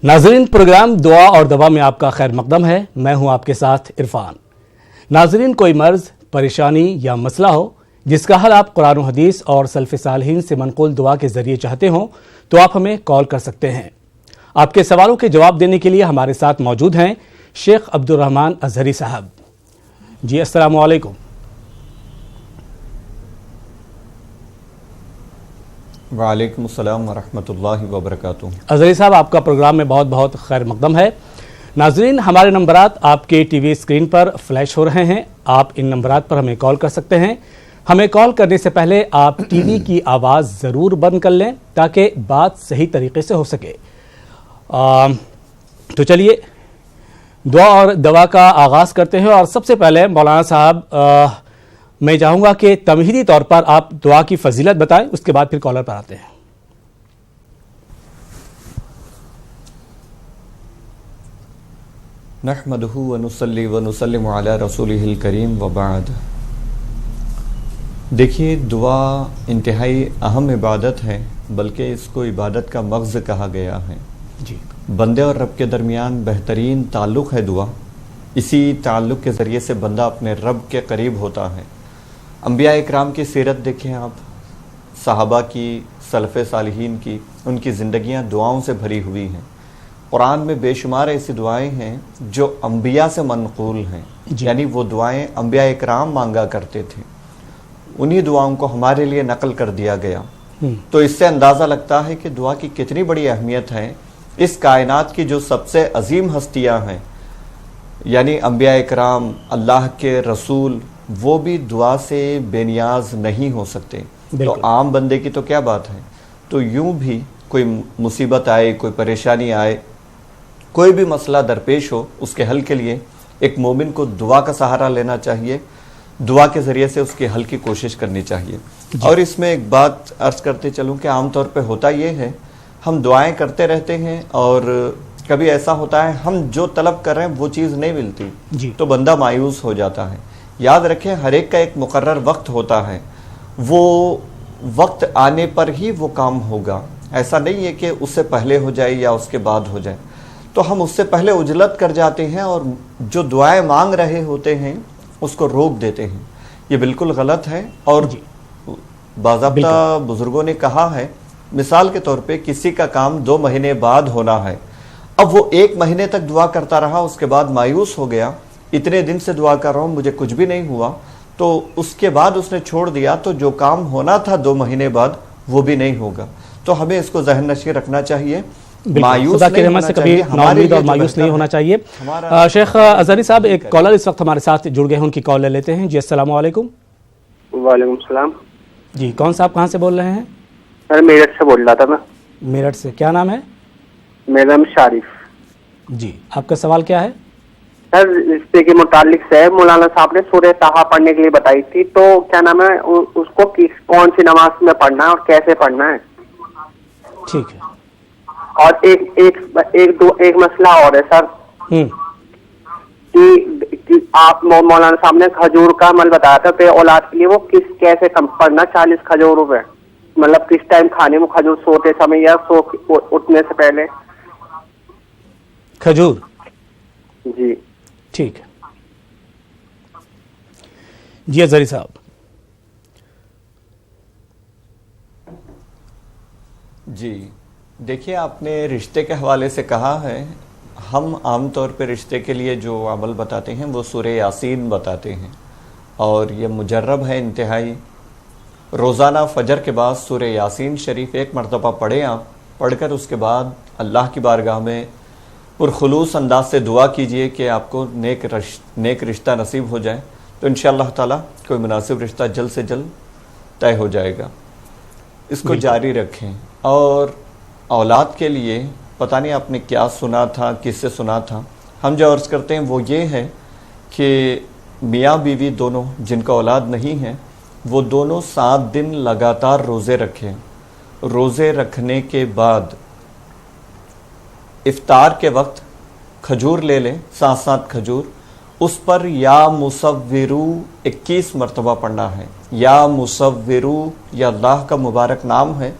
ناظرین، پروگرام دعا اور دوا میں آپ کا خیر مقدم ہے۔ میں ہوں آپ کے ساتھ عرفان۔ ناظرین، کوئی مرض، پریشانی یا مسئلہ ہو جس کا حل آپ قرآن و حدیث اور سلف صالحین سے منقول دعا کے ذریعے چاہتے ہوں تو آپ ہمیں کال کر سکتے ہیں۔ آپ کے سوالوں کے جواب دینے کے لیے ہمارے ساتھ موجود ہیں شیخ عبد الرحمن ازہری صاحب۔ جی السلام علیکم۔ وعلیکم السلام ورحمۃ اللہ وبرکاتہ۔ ازہری صاحب، آپ کا پروگرام میں بہت بہت خیر مقدم ہے۔ ناظرین، ہمارے نمبرات آپ کے ٹی وی اسکرین پر فلیش ہو رہے ہیں۔ آپ ان نمبرات پر ہمیں کال کر سکتے ہیں۔ ہمیں کال کرنے سے پہلے آپ ٹی وی کی آواز ضرور بند کر لیں تاکہ بات صحیح طریقے سے ہو سکے۔ تو چلیے دعا اور دوا کا آغاز کرتے ہیں، اور سب سے پہلے مولانا صاحب میں چاہوں گا کہ تمہیدی طور پر آپ دعا کی فضیلت بتائیں، اس کے بعد پھر کالر پر آتے ہیں۔ نحمدہ ونصلی ونسلم علی رسولہ الکریم وبعد۔ دیکھیے، دعا انتہائی اہم عبادت ہے، بلکہ اس کو عبادت کا مغز کہا گیا ہے۔ جی، بندے اور رب کے درمیان بہترین تعلق ہے دعا۔ اسی تعلق کے ذریعے سے بندہ اپنے رب کے قریب ہوتا ہے۔ انبیاء اکرام کی سیرت دیکھیں آپ، صحابہ کی، سلف صالحین کی، ان کی زندگیاں دعاؤں سے بھری ہوئی ہیں۔ قرآن میں بے شمار ایسی دعائیں ہیں جو انبیاء سے منقول ہیں، یعنی وہ دعائیں انبیاء اکرام مانگا کرتے تھے، انہی دعاؤں کو ہمارے لیے نقل کر دیا گیا۔ تو اس سے اندازہ لگتا ہے کہ دعا کی کتنی بڑی اہمیت ہے۔ اس کائنات کی جو سب سے عظیم ہستیاں ہیں، یعنی انبیاء اکرام، اللہ کے رسول، وہ بھی دعا سے بے نیاز نہیں ہو سکتے۔ تو عام بندے کی تو کیا بات ہے۔ تو یوں بھی کوئی مصیبت آئے، کوئی پریشانی آئے، کوئی بھی مسئلہ درپیش ہو، اس کے حل کے لیے ایک مومن کو دعا کا سہارا لینا چاہیے، دعا کے ذریعے سے اس کے حل کی کوشش کرنی چاہیے۔ اور اس میں ایک بات عرض کرتے چلوں کہ عام طور پہ ہوتا یہ ہے، ہم دعائیں کرتے رہتے ہیں اور کبھی ایسا ہوتا ہے ہم جو طلب کر رہے ہیں وہ چیز نہیں ملتی، تو بندہ مایوس ہو جاتا ہے۔ یاد رکھیں، ہر ایک کا ایک مقرر وقت ہوتا ہے، وہ وقت آنے پر ہی وہ کام ہوگا۔ ایسا نہیں ہے کہ اس سے پہلے ہو جائے یا اس کے بعد ہو جائے۔ تو ہم اس سے پہلے عجلت کر جاتے ہیں اور جو دعائیں مانگ رہے ہوتے ہیں اس کو روک دیتے ہیں۔ یہ بالکل غلط ہے، اور باضابطہ بزرگوں نے کہا ہے، مثال کے طور پہ کسی کا کام 2 مہینے بعد ہونا ہے، اب وہ 1 مہینے تک دعا کرتا رہا، اس کے بعد مایوس ہو گیا، اتنے دن سے دعا کر رہا ہوں مجھے کچھ بھی نہیں ہوا، تو اس کے بعد اس نے چھوڑ دیا، تو جو کام ہونا تھا 2 مہینے بعد وہ بھی نہیں ہوگا۔ تو ہمیں اس کو ذہن نشین رکھنا چاہیے، مایوس خدا کی رحمت سے کبھی ناامید اور مایوس نہیں ہونا چاہیے۔ شیخ ازہری صاحب، ایک کالر اس وقت ہمارے ساتھ جڑ گئے ہیں، ان کی کال لے لیتے ہیں۔ جی السلام علیکم۔ وعلیکم السلام۔ جی، کون صاحب کہاں سے بول رہے ہیں؟ سر میرٹھ سے بول رہا تھا میں۔ میرٹھ سے، کیا نام ہے؟ میرا نام شارف۔ جی، آپ کا سوال کیا ہے؟ سر رشتے کے متعلق سے مولانا صاحب نے سورہ طٰہٰ پڑھنے کے لیے بتائی تھی، تو کیا نام ہے اس کو کون سی نماز میں پڑھنا ہے اور کیسے پڑھنا ہے؟ ٹھیک ہے۔ اور ایک مسئلہ اور ہے سر، کہ آپ مولانا صاحب نے کھجور کا عمل بتایا تھا پہ اولاد کے لیے، وہ کیسے کم پڑھنا 40 کھجور روپے، مطلب کس ٹائم کھانے میں کھجور، سوتے سمے یا اٹھنے سے پہلے؟ کھجور؟ جی ٹھیک ہے۔ جی ازہری صاحب۔ جی دیکھیے، آپ نے رشتے کے حوالے سے کہا ہے، ہم عام طور پہ رشتے کے لیے جو عمل بتاتے ہیں وہ سورہ یاسین بتاتے ہیں، اور یہ مجرب ہے انتہائی۔ روزانہ فجر کے بعد سورہ یاسین شریف 1 مرتبہ پڑھیں آپ، پڑھ کر اس کے بعد اللہ کی بارگاہ میں پرخلوص انداز سے دعا کیجئے کہ آپ کو نیک رشتہ نصیب ہو جائے، تو انشاءاللہ تعالی کوئی مناسب رشتہ جلد سے جلد طے ہو جائے گا۔ اس کو جاری رکھیں۔ اور اولاد کے لیے پتہ نہیں آپ نے کیا سنا تھا، کس سے سنا تھا، ہم جو عرض کرتے ہیں وہ یہ ہے کہ میاں بیوی دونوں جن کا اولاد نہیں ہے، وہ دونوں 7 دن لگاتار روزے رکھیں۔ روزے رکھنے کے بعد افطار کے وقت کھجور لے لیں، 7 کھجور، اس پر یا مصورو 21 مرتبہ پڑھنا ہے۔ یا مصورو، یا اللہ کا مبارک نام ہے،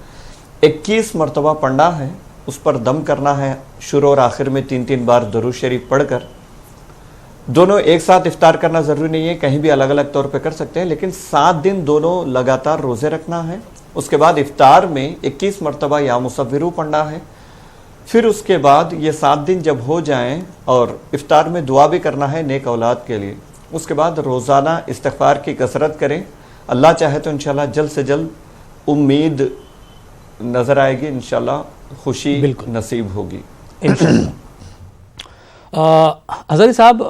21 مرتبہ پڑھنا ہے، اس پر دم کرنا ہے شروع اور آخر میں 3 بار درود شریف پڑھ کر. دونوں ایک ساتھ افطار کرنا ضروری نہیں ہے, کہیں بھی الگ الگ طور پہ کر سکتے ہیں, لیکن 7 دن دونوں لگاتار روزے رکھنا ہے. اس کے بعد افطار میں 21 مرتبہ یا مصورو پڑھنا ہے. پھر اس کے بعد یہ 7 دن جب ہو جائیں اور افطار میں دعا بھی کرنا ہے نیک اولاد کے لیے. اس کے بعد روزانہ استغفار کی کثرت کریں. اللہ چاہے تو انشاءاللہ جلد سے جلد امید نظر آئے گی, انشاءاللہ خوشی نصیب ہوگی انشاءاللہ. اظہری صاحب,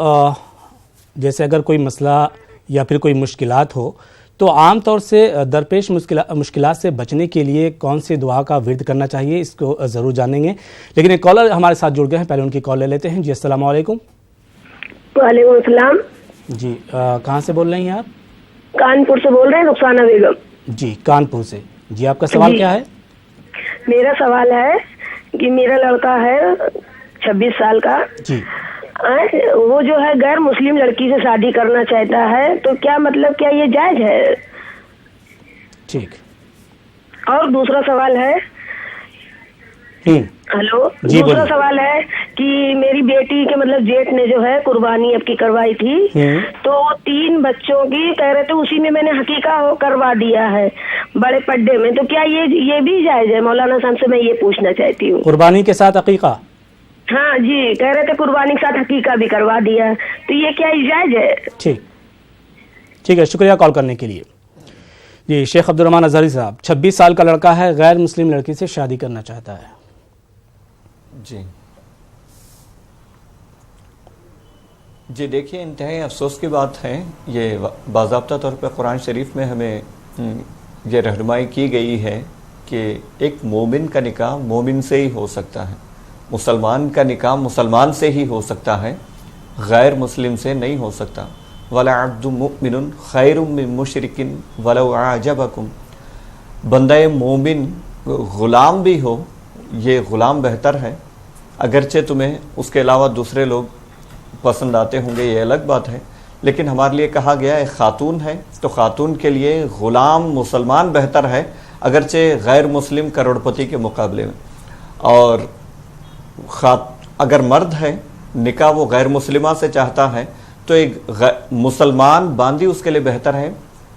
جیسے اگر کوئی مسئلہ یا پھر کوئی مشکلات ہو تو عام طور سے درپیش مشکلات سے بچنے کے لیے کون سی دعا کا ورد کرنا چاہیے, اس کو ضرور جانیں گے. لیکن ایک کالر ہمارے ساتھ جڑ گئے ہیں, پہلے ان کی کال لے لیتے ہیں. جی السلام علیکم. وعلیکم السلام. جی کہاں سے بول رہی ہیں آپ؟ کانپور سے بول رہے ہیں, رخسانہ بیگم. جی کانپور سے. جی آپ کا سوال کیا ہے؟ میرا سوال ہے کہ میرا لڑکا ہے 26 سال کا. جی. وہ جو ہے غیر مسلم لڑکی سے شادی کرنا چاہتا ہے, تو کیا مطلب کیا یہ جائز ہے؟ ٹھیک. اور دوسرا سوال ہے, ہلو, جی دوسرا سوال ہے کہ میری بیٹی کے مطلب جیٹ نے جو ہے قربانی اب کی کروائی تھی, تو 3 بچوں کی کہہ رہے تھے اسی میں میں نے حقیقہ کروا دیا ہے بڑے پڈے میں, تو کیا یہ بھی جائز ہے؟ مولانا صاحب سے میں یہ پوچھنا چاہتی ہوں. قربانی کے ساتھ عقیقہ؟ ہاں جی, کہہ رہے تھے قربانی کے ساتھ حقیقہ بھی کروا دیا, تو یہ کیا جائز ہے؟ ٹھیک ہے, شکریہ کال کرنے کے لیے. جی شیخ عبدالرحمن اظہری صاحب, 26 سال کا لڑکا ہے, غیر مسلم لڑکی سے شادی کرنا چاہتا ہے. جی دیکھیے, انتہائی افسوس کی بات ہے. یہ باضابطہ طور پہ قرآن شریف میں ہمیں یہ رہنمائی کی گئی ہے کہ ایک مومن کا نکاح مومن سے ہی ہو سکتا ہے, مسلمان کا نکاح مسلمان سے ہی ہو سکتا ہے, غیر مسلم سے نہیں ہو سکتا. وَلَعَبْدٌ مُؤْمِنٌ خَيْرٌ مِّن مُشْرِكٍ وَلَوْ أَعْجَبَكُمْ. بندہ مومن غلام بھی ہو, یہ غلام بہتر ہے, اگرچہ تمہیں اس کے علاوہ دوسرے لوگ پسند آتے ہوں گے, یہ الگ بات ہے, لیکن ہمارے لیے کہا گیا ایک خاتون ہے تو خاتون کے لیے غلام مسلمان بہتر ہے, اگرچہ غیر مسلم کروڑ پتی کے مقابلے میں. اور اگر مرد ہے, نکاح وہ غیر مسلمہ سے چاہتا ہے, تو ایک مسلمان باندی اس کے لیے بہتر ہے,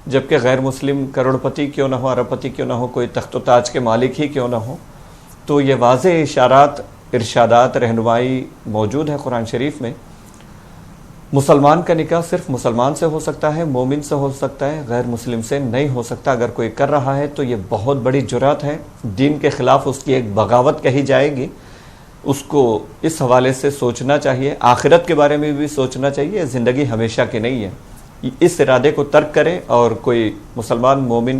جبکہ غیر مسلم کروڑ پتی کیوں نہ ہو, ارب پتی کیوں نہ ہو, کوئی تخت و تاج کے مالک ہی کیوں نہ ہو. تو یہ واضح اشارات, ارشادات, رہنمائی موجود ہے قرآن شریف میں. مسلمان کا نکاح صرف مسلمان سے ہو سکتا ہے, مومن سے ہو سکتا ہے, غیر مسلم سے نہیں ہو سکتا. اگر کوئی کر رہا ہے تو یہ بہت بڑی جرات ہے, دین کے خلاف اس کی ایک بغاوت کہی جائے گی. اس کو اس حوالے سے سوچنا چاہیے, آخرت کے بارے میں بھی سوچنا چاہیے, زندگی ہمیشہ کی نہیں ہے. اس ارادے کو ترک کرے اور کوئی مسلمان مومن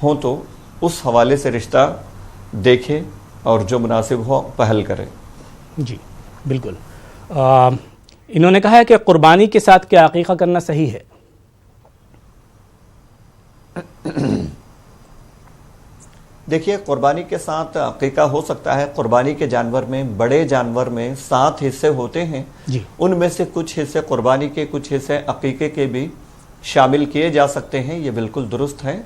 ہو تو اس حوالے سے رشتہ دیکھے اور جو مناسب ہو پہل کرے. جی بالکل. انہوں نے کہا ہے کہ قربانی کے ساتھ کیا عقیقہ کرنا صحیح ہے؟ دیکھیے, قربانی کے ساتھ عقیقہ ہو سکتا ہے. قربانی کے جانور میں, بڑے جانور میں 7 حصے ہوتے ہیں, ان میں سے کچھ حصے قربانی کے, کچھ حصے عقیقے کے بھی شامل کیے جا سکتے ہیں. یہ بالکل درست ہے,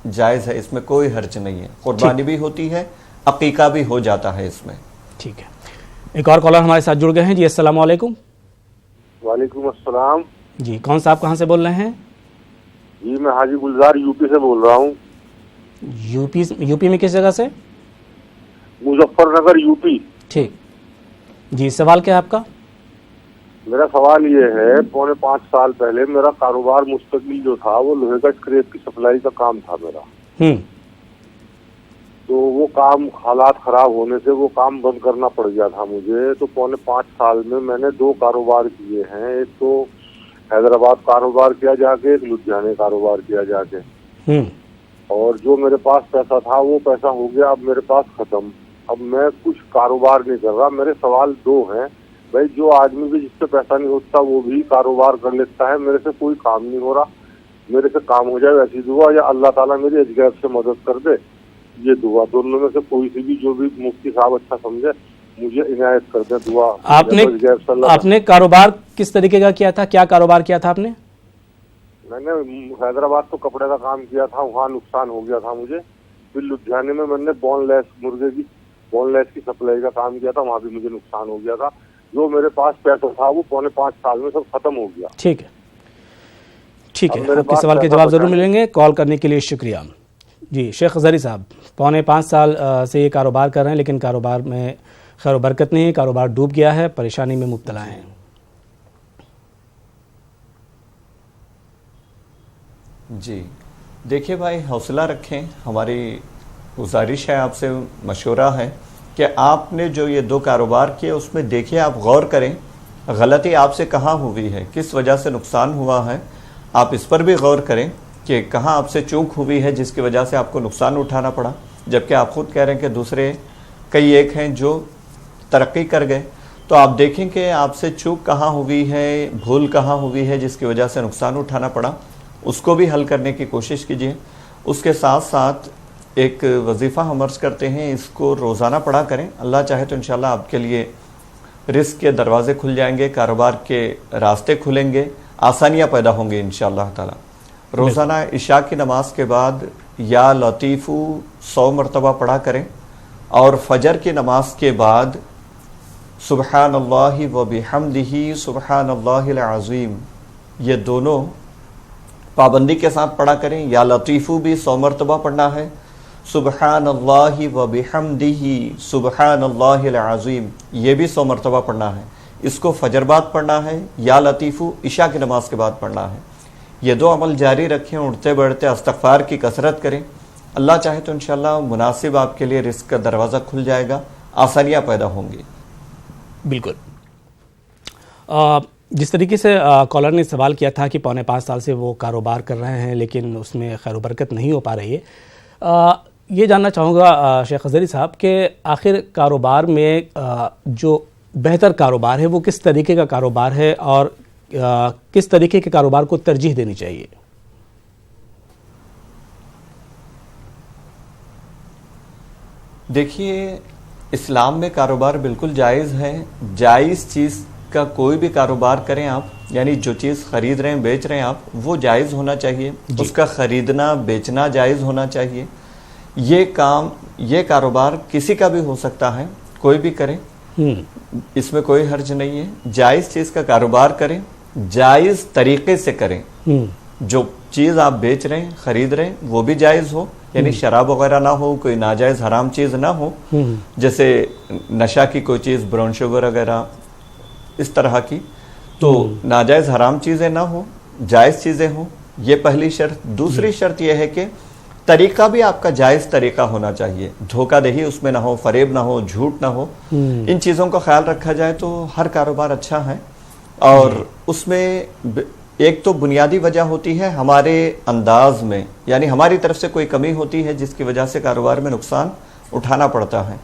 جائز ہے, اس میں کوئی حرج نہیں ہے. قربانی بھی ہوتی ہے, عقیقہ بھی ہو جاتا ہے اس میں. ٹھیک ہے. ایک اور کالر ہمارے ساتھ جڑ گئے ہیں. جی السلام علیکم. وعلیکم السلام. جی کون صاحب کہاں سے بول رہے ہیں؟ جی میں حاجی گلزار یو پی سے بول رہا ہوں. یو پی میں کس جگہ سے؟ Muzaffar Nagar U P. ٹھیک. جی سوال کیا ہے آپ کا؟ میرا سوال یہ ہے, 4.5 سال پہلے میرا کاروبار مستقل جو تھا وہ لوہے کا اسکریپ کی سپلائی کا کام تھا میرا. تو وہ کام حالات خراب ہونے سے وہ کام بند کرنا پڑ گیا تھا مجھے. تو 4.5 سال میں نے 2 کاروبار کیے ہیں. ایک تو حیدرآباد کاروبار کیا جا کے, ایک لدھیانے کاروبار کیا جا کے. اور جو میرے پاس پیسہ تھا وہ پیسہ ہو گیا اب میرے پاس ختم. اب میں کچھ کاروبار نہیں کر رہا. میرے سوال 2 ہیں. بھائی جو آدمی بھی جس سے پیسہ نہیں ہوتا وہ بھی کاروبار کر لیتا ہے, میرے سے کوئی کام نہیں ہو رہا. میرے سے کام ہو جائے ایسی دعا, یا اللہ تعالیٰ میری عجیب سے مدد کر دے, یہ دعا. دونوں میں سے کوئی سی بھی جو بھی مفتی صاحب اچھا سمجھے مجھے عنایت کر دے دعا. آپ نے کاروبار کس طریقے کا کیا تھا؟ کیا کاروبار کیا تھا آپ نے؟ میں نے حیدرآباد تو کپڑے کا کام کیا تھا, وہاں نقصان ہو گیا تھا مجھے. پھر لدھیانے میں نے بون لیس مرغے کی بون لیس کی سپلائی کا کام کیا تھا، وہاں بھی مجھے نقصان ہو گیا تھا. جو میرے پاس پیسہ تھا وہ 4.5 سال میں سب ختم ہو گیا. ٹھیک ہے آپ کے سوال کے جواب ضرور ملیں گے. کال کرنے کے لیے شکریہ. جی شیخ ازہری صاحب 4.5 سال سے یہ کاروبار کر رہے ہیں، لیکن کاروبار میں خیر و برکت نہیں ہے، کاروبار ڈوب گیا ہے، پریشانی میں مبتلا ہیں. جی دیکھیے بھائی، حوصلہ رکھیں. ہماری گزارش ہے آپ سے، مشورہ ہے کہ آپ نے جو یہ 2 کاروبار کیے اس میں دیکھیے، آپ غور کریں غلطی آپ سے کہاں ہوئی ہے، کس وجہ سے نقصان ہوا ہے. آپ اس پر بھی غور کریں کہ کہاں آپ سے چوک ہوئی ہے جس کی وجہ سے آپ کو نقصان اٹھانا پڑا، جبکہ آپ خود کہہ رہے ہیں کہ دوسرے کئی ایک ہیں جو ترقی کر گئے. تو آپ دیکھیں کہ آپ سے چوک کہاں ہوئی ہے، بھول کہاں ہوئی ہے جس کی وجہ سے نقصان اٹھانا پڑا، اس کو بھی حل کرنے کی کوشش کیجیے. اس کے ساتھ ساتھ ایک وظیفہ ہم عرض کرتے ہیں، اس کو روزانہ پڑھا کریں. اللہ چاہے تو انشاءاللہ آپ کے لیے رزق کے دروازے کھل جائیں گے، کاروبار کے راستے کھلیں گے، آسانیاں پیدا ہوں گی انشاءاللہ تعالی. روزانہ عشاء کی نماز کے بعد یا لطیفو 100 مرتبہ پڑھا کریں، اور فجر کی نماز کے بعد سبحان اللہ و بحمدہ سبحان اللہ العظیم، یہ دونوں پابندی کے ساتھ پڑھا کریں. یا لطیفو بھی 100 مرتبہ پڑھنا ہے، سبحان اللہ و بحمدہ سبحان اللہ العظیم یہ بھی 100 مرتبہ پڑھنا ہے. اس کو فجر بعد پڑھنا ہے، یا لطیفو عشاء کی نماز کے بعد پڑھنا ہے. یہ 2 عمل جاری رکھیں، اٹھتے بیٹھتے استغفار کی کثرت کریں. اللہ چاہے تو انشاءاللہ مناسب آپ کے لیے رزق کا دروازہ کھل جائے گا، آسانیاں پیدا ہوں گی. بالکل. جس طریقے سے کالر نے سوال کیا تھا کہ 4.5 سال سے وہ کاروبار کر رہے ہیں لیکن اس میں خیر و برکت نہیں ہو پا رہی ہے، یہ جاننا چاہوں گا شیخ ازہری صاحب کہ آخر کاروبار میں جو بہتر کاروبار ہے وہ کس طریقے کا کاروبار ہے اور کس طریقے کے کاروبار کو ترجیح دینی چاہیے؟ دیکھیے اسلام میں کاروبار بالکل جائز ہے. جائز چیز کا کوئی بھی کاروبار کریں آپ، یعنی جو چیز خرید رہے ہیں بیچ رہے ہیں آپ، وہ جائز ہونا چاہیے. اس کا خریدنا بیچنا جائز ہونا چاہیے. یہ کاروبار کسی کا بھی ہو سکتا ہے، کوئی بھی کرے، اس میں کوئی حرج نہیں ہے. جائز چیز کا کاروبار کریں، جائز طریقے سے کریں. جو چیز آپ بیچ رہے ہیں خرید رہے ہیں وہ بھی جائز ہو، یعنی شراب وغیرہ نہ ہو، کوئی ناجائز حرام چیز نہ ہو، جیسے نشہ کی کوئی چیز، براؤن شوگر وغیرہ اس طرح کی. تو ناجائز حرام چیزیں نہ ہو، جائز چیزیں ہوں، یہ پہلی شرط. دوسری شرط یہ ہے کہ طریقہ بھی آپ کا جائز طریقہ ہونا چاہیے، دھوکہ دہی اس میں نہ ہو، فریب نہ ہو، جھوٹ نہ ہو. ان چیزوں کا خیال رکھا جائے تو ہر کاروبار اچھا ہے. اور اس میں ایک تو بنیادی وجہ ہوتی ہے ہمارے انداز میں، یعنی ہماری طرف سے کوئی کمی ہوتی ہے جس کی وجہ سے کاروبار میں نقصان اٹھانا پڑتا ہے.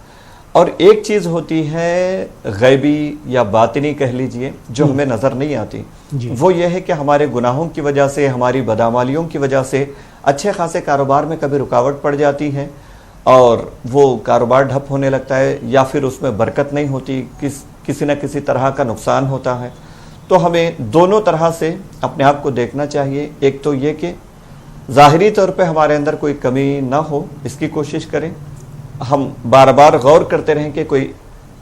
اور ایک چیز ہوتی ہے غیبی یا باطنی کہہ لیجئے، جو ہمیں نظر نہیں آتی. وہ یہ ہے کہ ہمارے گناہوں کی وجہ سے، ہماری بدعمالیوں کی وجہ سے اچھے خاصے کاروبار میں کبھی رکاوٹ پڑ جاتی ہے اور وہ کاروبار ڈھپ ہونے لگتا ہے، یا پھر اس میں برکت نہیں ہوتی، کسی نہ کسی طرح کا نقصان ہوتا ہے. تو ہمیں دونوں طرح سے اپنے آپ کو دیکھنا چاہیے. ایک تو یہ کہ ظاہری طور پہ ہمارے اندر کوئی کمی نہ ہو، اس کی کوشش کریں. ہم بار بار غور کرتے رہیں کہ کوئی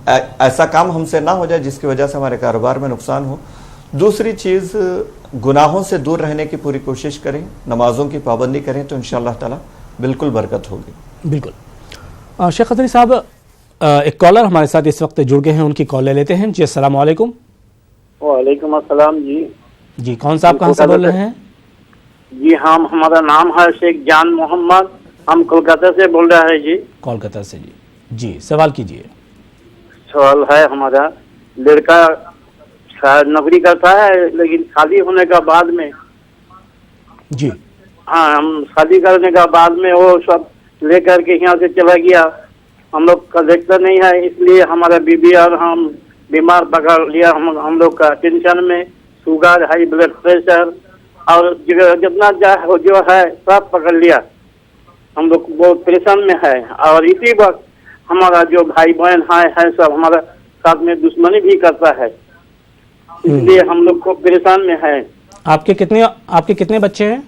ایسا کام ہم سے نہ ہو جائے جس کی وجہ سے ہمارے کاروبار میں نقصان ہو. دوسری چیز، گناہوں سے دور رہنے کی پوری کوشش کریں، نمازوں کی پابندی کریں تو انشاءاللہ تعالی بالکل برکت ہوگی. بالکل. شیخ ازہری صاحب ایک کالر ہمارے ساتھ اس وقت جڑ گئے ہیں، ان کی کال لے لیتے ہیں. جی السلام علیکم. وعلیکم السلام. جی کون صاحب کہاں سے بول رہے ہیں؟ جی ہمارا نام ہے شیخ جان محمد، ہم کولکاتہ سے بول رہے ہیں. جی کولکاتہ سے. جی سوال کیجئے. سوال ہے ہمارا، لڑکا نوکری کرتا ہے لیکن شادی ہونے کا بعد میں، جی ہاں ہم شادی کرنے کا بعد میں وہ سب لے کر کے یہاں سے چلا گیا. ہم لوگ کا دیکھتا نہیں ہے، اس لیے ہمارا بیوی اور ہم بیمار پکڑ لیا. ہم لوگ کا ٹینشن میں شوگر، ہائی بلڈ پریشر اور جتنا جو ہے سب پکڑ لیا. ہم لوگ بہت پریشان میں ہے. اور اسی وقت ہمارا جو بھائی بہن ہے سب ہمارا ساتھ میں دشمنی بھی کرتا ہے، اس لیے ہم لوگ کو پریشان میں ہے. آپ کے کتنے بچے ہیں؟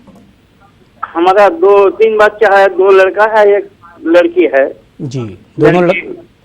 ہمارا 2-3 بچہ ہے، 2 لڑکا ہے، 1 لڑکی ہے. جی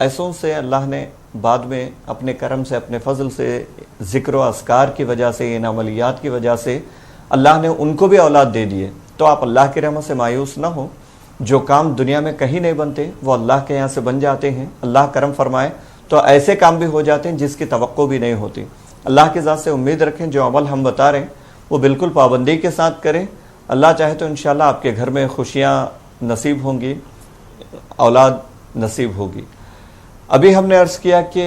ایسوں سے اللہ نے بعد میں اپنے کرم سے اپنے فضل سے ذکر و اذکار کی وجہ سے ان عملیات کی وجہ سے اللہ نے ان کو بھی اولاد دے دیے. تو آپ اللہ کی رحمت سے مایوس نہ ہو. جو کام دنیا میں کہیں نہیں بنتے وہ اللہ کے یہاں سے بن جاتے ہیں. اللہ کرم فرمائے تو ایسے کام بھی ہو جاتے ہیں جس کی توقع بھی نہیں ہوتی. اللہ کی ذات سے امید رکھیں جو عمل ہم بتا رہے ہیں وہ بالکل پابندی کے ساتھ کریں. اللہ چاہے تو انشاءاللہ آپ کے گھر میں خوشیاں نصیب ہوں گی, اولاد نصیب ہوگی. ابھی ہم نے عرض کیا کہ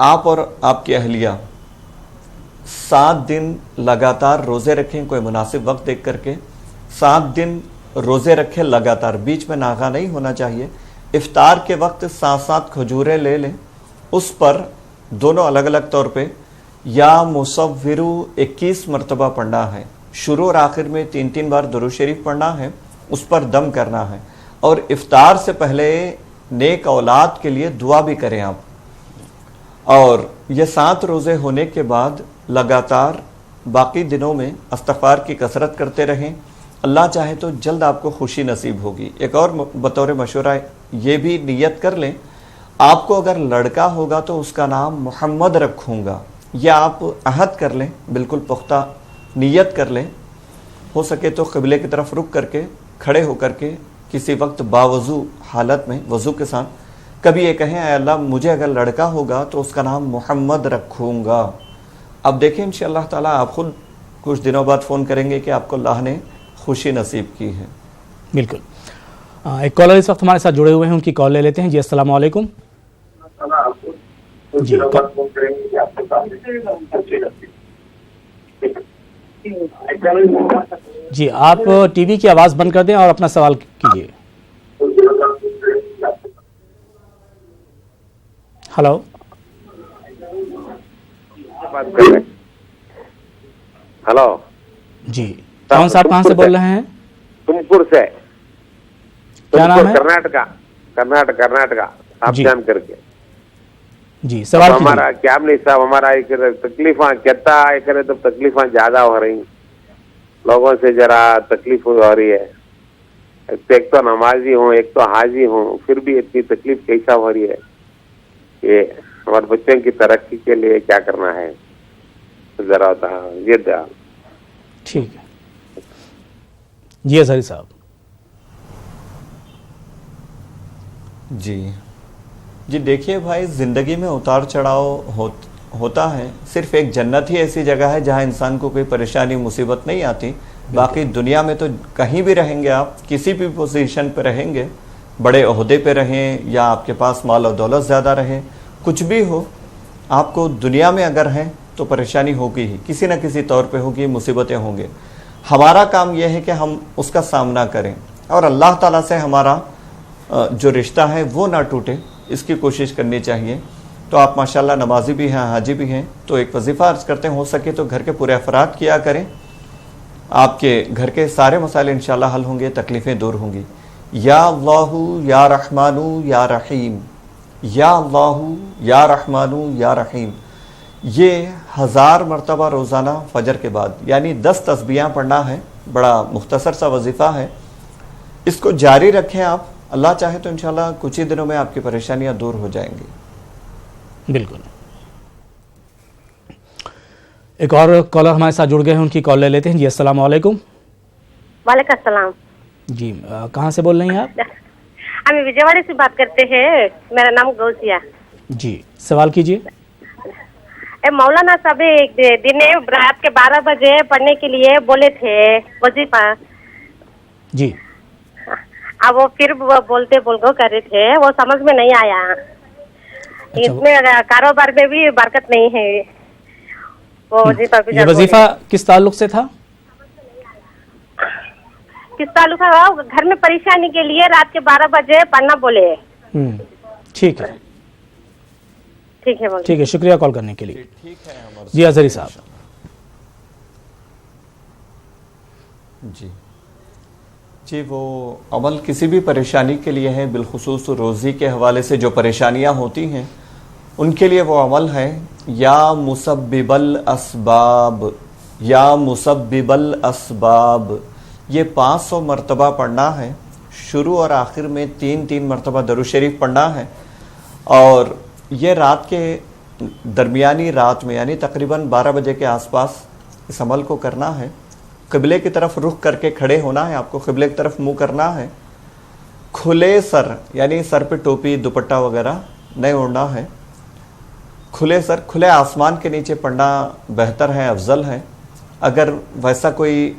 آپ اور آپ کی اہلیہ 7 دن لگاتار روزے رکھیں, کوئی مناسب وقت دیکھ کر کے 7 دن روزے رکھیں لگاتار, بیچ میں ناغہ نہیں ہونا چاہیے. افطار کے وقت 7 کھجوریں لے لیں, اس پر دونوں الگ الگ طور پہ یا مصورو 21 مرتبہ پڑھنا ہے. شروع اور آخر میں 3 بار درود شریف پڑھنا ہے, اس پر دم کرنا ہے. اور افطار سے پہلے نیک اولاد کے لیے دعا بھی کریں آپ. اور یہ 7 روزے ہونے کے بعد لگاتار باقی دنوں میں استغفار کی کثرت کرتے رہیں. اللہ چاہے تو جلد آپ کو خوشی نصیب ہوگی. ایک اور بطور مشورہ یہ بھی نیت کر لیں, آپ کو اگر لڑکا ہوگا تو اس کا نام محمد رکھوں گا. یہ آپ عہد کر لیں, بالکل پختہ نیت کر لیں. ہو سکے تو قبلے کی طرف رک کر کے کھڑے ہو کر کے کسی وقت باوضو حالت میں وضو کے ساتھ کبھی یہ کہیں اے اللہ مجھے اگر لڑکا ہوگا تو اس کا نام محمد رکھوں گا. اب دیکھیں انشاءاللہ تعالیٰ آپ خود کچھ دنوں بعد فون کریں گے کہ آپ کو اللہ نے خوشی نصیب کی ہے. بالکل. ایک کالر اس وقت ہمارے ساتھ جڑے ہوئے ہیں, ان کی کال لے لیتے ہیں. جی السلام علیکم. جی آپ ٹی وی کی آواز بند کر دیں اور اپنا سوال کیجیے. ہلو ہلو جی کون صاحب کہاں سے بول رہے ہیں؟ تمکور سے. کیا نام ہے؟ کرناٹکا آپ جان کر کے جی سوال ہمارا کیا نہیں صاحب, ہمارا تکلیفاں کہتا ہے کرے تو تکلیفاں زیادہ ہو رہی, لوگوں سے ذرا تکلیف ہو رہی ہے. ایک تو نمازی ہوں ایک تو حاجی ہوں, پھر بھی اتنی تکلیف کیسا ہو رہی ہے. یہ ہمارے بچوں کی ترقی کے لیے کیا کرنا ہے ذرا یہ دیا. ٹھیک ہے جی اظہری صاحب. جی دیکھیے بھائی, زندگی میں اتار چڑھاؤ ہوتا ہے. صرف ایک جنت ہی ایسی جگہ ہے جہاں انسان کو کوئی پریشانی مصیبت نہیں آتی. باقی دنیا میں تو کہیں بھی رہیں گے آپ, کسی بھی پوزیشن پہ رہیں گے, بڑے عہدے پہ رہیں یا آپ کے پاس مال و دولت زیادہ رہے, کچھ بھی ہو, آپ کو دنیا میں اگر ہیں تو پریشانی ہوگی ہی, کسی نہ کسی طور پہ ہوگی, مصیبتیں ہوں گے. ہمارا کام یہ ہے کہ ہم اس کا سامنا کریں اور اللہ تعالیٰ سے ہمارا جو رشتہ ہے وہ نہ ٹوٹے, اس کی کوشش کرنی چاہیے. تو آپ ماشاءاللہ نمازی بھی ہیں, حاجی بھی ہیں, تو ایک وظیفہ عرض کرتے ہیں, ہو سکے تو گھر کے پورے افراد کیا کریں. آپ کے گھر کے سارے مسائل انشاءاللہ حل ہوں گے, تکلیفیں دور ہوں گی. یا اللہ یا رحمانو یا رحیم, یا اللہ یا رحمانو یا رحیم, یہ 1000 مرتبہ روزانہ فجر کے بعد, یعنی 10 تسبیحاں پڑھنا ہے. بڑا مختصر سا وظیفہ ہے, اس کو جاری رکھیں آپ. اللہ چاہے تو انشاءاللہ کچھ ہی دنوں میں آپ کی پریشانیاں دور ہو جائیں گی. بالکل. ایک اور کالر ہمارے ساتھ جڑ گئے ہیں, ان کی کال لے لیتے ہیں. جی السلام علیکم. وعلیکم السلام. جی کہاں سے بول رہی ہیں آپ؟ ہم وجے سے بات کرتے ہیں, میرا نام غوثیہ. جی سوال کیجیے. مولانا صاحب ایک دن رات کے 12 بجے پڑھنے کے لیے بولے تھے وظیفہ. جی اب وہ پھر بولتے کر رہے تھے, وہ سمجھ میں نہیں آیا. اس میں کاروبار میں بھی برکت نہیں ہے. وہ وظیفہ یہ وظیفہ کس تعلق سے تھا؟ کس تعلق ہے؟ گھر میں پریشانی کے لیے رات کے 12 بجے پڑھنا بولے. ٹھیک ہے ٹھیک ہے, شکریہ کال کرنے کے لیے. جی اظہری صاحب. جی وہ عمل کسی بھی پریشانی کے لیے ہے, بالخصوص روزی کے حوالے سے جو پریشانیاں ہوتی ہیں ان کے لیے وہ عمل ہے. یا مسبب الاسباب, یا مسبب الاسباب, یہ 500 مرتبہ پڑھنا ہے. شروع اور آخر میں 3 مرتبہ درود شریف پڑھنا ہے. اور یہ رات کے درمیانی رات میں یعنی تقریباً 12 بجے کے آس پاس اس عمل کو کرنا ہے. قبلے کی طرف رخ کر کے کھڑے ہونا ہے, آپ کو قبلے کی طرف منہ کرنا ہے. کھلے سر یعنی سر پہ ٹوپی دوپٹہ وغیرہ نہیں اوڑھنا ہے. کھلے سر کھلے آسمان کے نیچے پڑھنا بہتر ہے, افضل ہے. اگر ویسا کوئی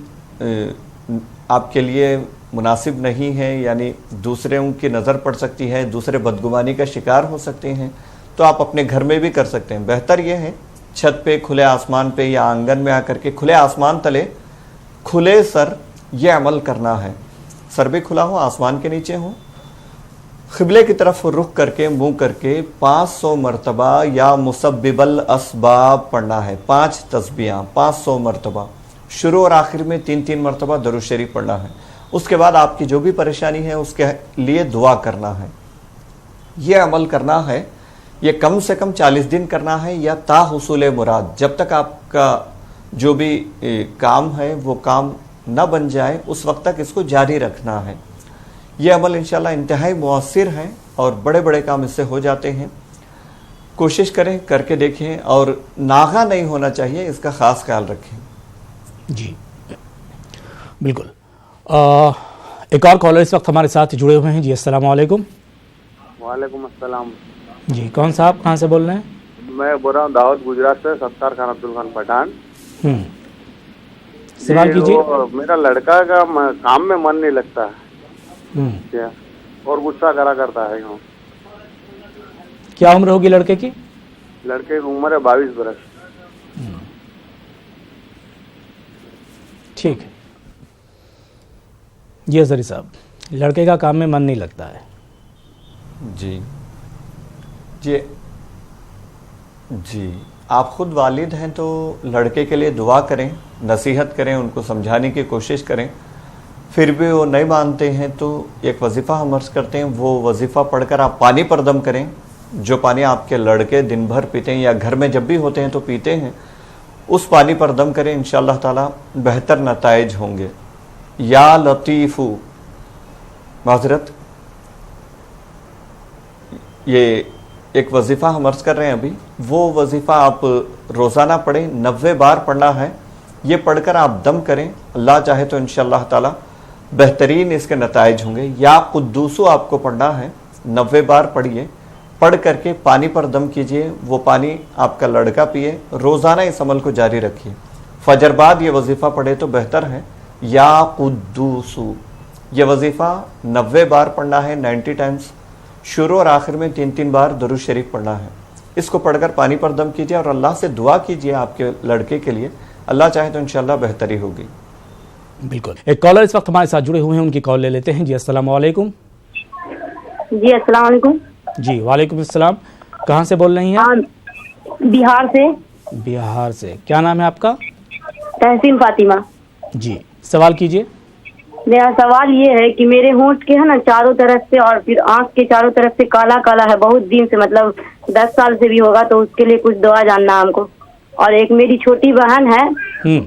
آپ کے لیے مناسب نہیں ہے یعنی دوسروں کی نظر پڑ سکتی ہے, دوسرے بدگمانی کا شکار ہو سکتے ہیں, تو آپ اپنے گھر میں بھی کر سکتے ہیں. بہتر یہ ہے چھت پہ کھلے آسمان پہ یا آنگن میں آ کر کے کھلے آسمان تلے کھلے سر یہ عمل کرنا ہے. سر بھی کھلا ہو, آسمان کے نیچے ہو, قبلے کی طرف رخ کر کے منہ کر کے 500 مرتبہ یا مسبب الاسباب پڑھنا ہے. 5 تسبیحاں 500 مرتبہ, شروع اور آخر میں 3 مرتبہ درود شریف پڑھنا ہے. اس کے بعد آپ کی جو بھی پریشانی ہے اس کے لیے دعا کرنا ہے. یہ عمل کرنا ہے, یہ کم سے کم 40 دن کرنا ہے یا تا حصول مراد, جب تک آپ کا جو بھی کام ہے وہ کام نہ بن جائے اس وقت تک اس کو جاری رکھنا ہے. یہ عمل انشاءاللہ انتہائی مؤثر ہے اور بڑے بڑے کام اس سے ہو جاتے ہیں. کوشش کریں, کر کے دیکھیں, اور ناغہ نہیں ہونا چاہیے, اس کا خاص خیال رکھیں. جی بالکل. ایک اور کالر اس وقت ہمارے ساتھ جڑے ہوئے ہیں. جی السلام علیکم. وعلیکم السلام. جی کون صاحب, کہاں سے بول رہے ہیں؟ میں بول رہا ہوں دعوت گجرات سے, ستار خان عبد الخان پٹھان. سوال کیجیے. میرا لڑکا کا کام میں من نہیں لگتا ہے اور غصہ کرا کرتا ہے. کیا عمر ہوگی لڑکے کی؟ لڑکے کی عمر ہے 22 برس. ٹھیک ہے. جی ازہری صاحب, لڑکے کا کام میں من نہیں لگتا ہے. جی جی جی آپ خود والد ہیں تو لڑکے کے لیے دعا کریں, نصیحت کریں, ان کو سمجھانے کی کوشش کریں. پھر بھی وہ نہیں مانتے ہیں تو ایک وظیفہ ہم عرض کرتے ہیں, وہ وظیفہ پڑھ کر آپ پانی پر دم کریں. جو پانی آپ کے لڑکے دن بھر پیتے ہیں یا گھر میں جب بھی ہوتے ہیں تو پیتے ہیں, اس پانی پر دم کریں. انشاءاللہ تعالی بہتر نتائج ہوں گے. یا لطیفو, معذرت, یہ ایک وظیفہ ہم عرض کر رہے ہیں ابھی, وہ وظیفہ آپ روزانہ پڑھیں, 90 بار پڑھنا ہے. یہ پڑھ کر آپ دم کریں, اللہ چاہے تو انشاءاللہ تعالی بہترین اس کے نتائج ہوں گے. یا قدوسو آپ کو پڑھنا ہے, 90 بار پڑھیے, پڑھ کر کے پانی پر دم کیجئے, وہ پانی آپ کا لڑکا پیے. روزانہ اس عمل کو جاری رکھیے. فجر بعد یہ وظیفہ پڑھے تو بہتر ہے. یا قدوسو, یہ وظیفہ 90 بار پڑھنا ہے, 90 ٹائمز. شروع اور آخر میں 3 بار درود شریف پڑھنا ہے. اس کو پڑھ کر پانی پر دم کیجئے اور اللہ سے دعا کیجئے آپ کے لڑکے کے لیے. اللہ چاہے تو انشاءاللہ بہتری ہوگی. بالکل. ایک کالر اس وقت ہمارے ساتھ جڑے ہوئے ہیں, ان کی کال لے لیتے ہیں. جی السلام علیکم. جی السلام علیکم. جی وعلیکم السلام. کہاں سے بول رہی ہیں؟ بہار سے. بہار سے. کیا نام ہے آپ کا؟ تحسین فاطمہ. جی سوال کیجئے. میرا سوال یہ ہے کہ میرے ہونٹ کے ہے نا چاروں طرف سے اور پھر آنکھ کے چاروں طرف سے کالا کالا ہے بہت دن سے, مطلب 10 سال سے بھی ہوگا, تو اس کے لیے کچھ دعا جاننا ہم کو. اور ایک میری چھوٹی بہن ہے,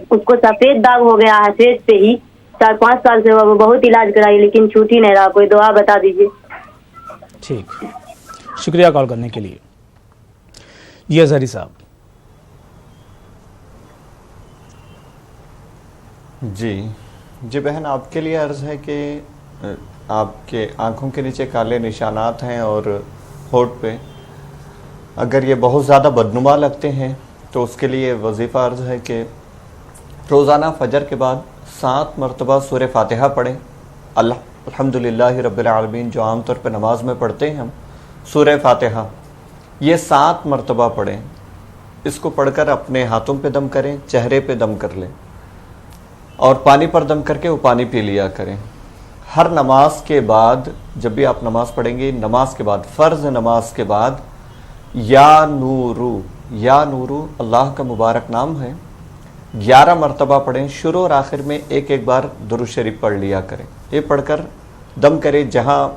اس کو سفید داغ ہو گیا ہے فیس پہ ہی, 4-5 سال سے وہ بہت علاج کرائی لیکن چھوٹ ہی نہیں رہا. کوئی دعا بتا دیجیے. ٹھیک, شکریہ کال کرنے کے لیے. جی ازہری صاحب. جی بہن, آپ کے لیے عرض ہے کہ آپ کے آنکھوں کے نیچے کالے نشانات ہیں اور ہونٹ پہ اگر یہ بہت زیادہ بدنما لگتے ہیں تو اس کے لیے وظیفہ عرض ہے کہ روزانہ فجر کے بعد 7 مرتبہ سورہ فاتحہ پڑھیں. الحمدللہ رب العالمین جو عام طور پہ نماز میں پڑھتے ہیں ہم, سورہ فاتحہ یہ 7 مرتبہ پڑھیں. اس کو پڑھ کر اپنے ہاتھوں پہ دم کریں, چہرے پہ دم کر لیں اور پانی پر دم کر کے وہ پانی پی لیا کریں. ہر نماز کے بعد جب بھی آپ نماز پڑھیں گے, نماز کے بعد, فرض نماز کے بعد, یا نورو, یا نورو اللہ کا مبارک نام ہے, 11 مرتبہ پڑھیں. شروع اور آخر میں ایک بار درود شریف پڑھ لیا کریں. یہ پڑھ کر دم کریں, جہاں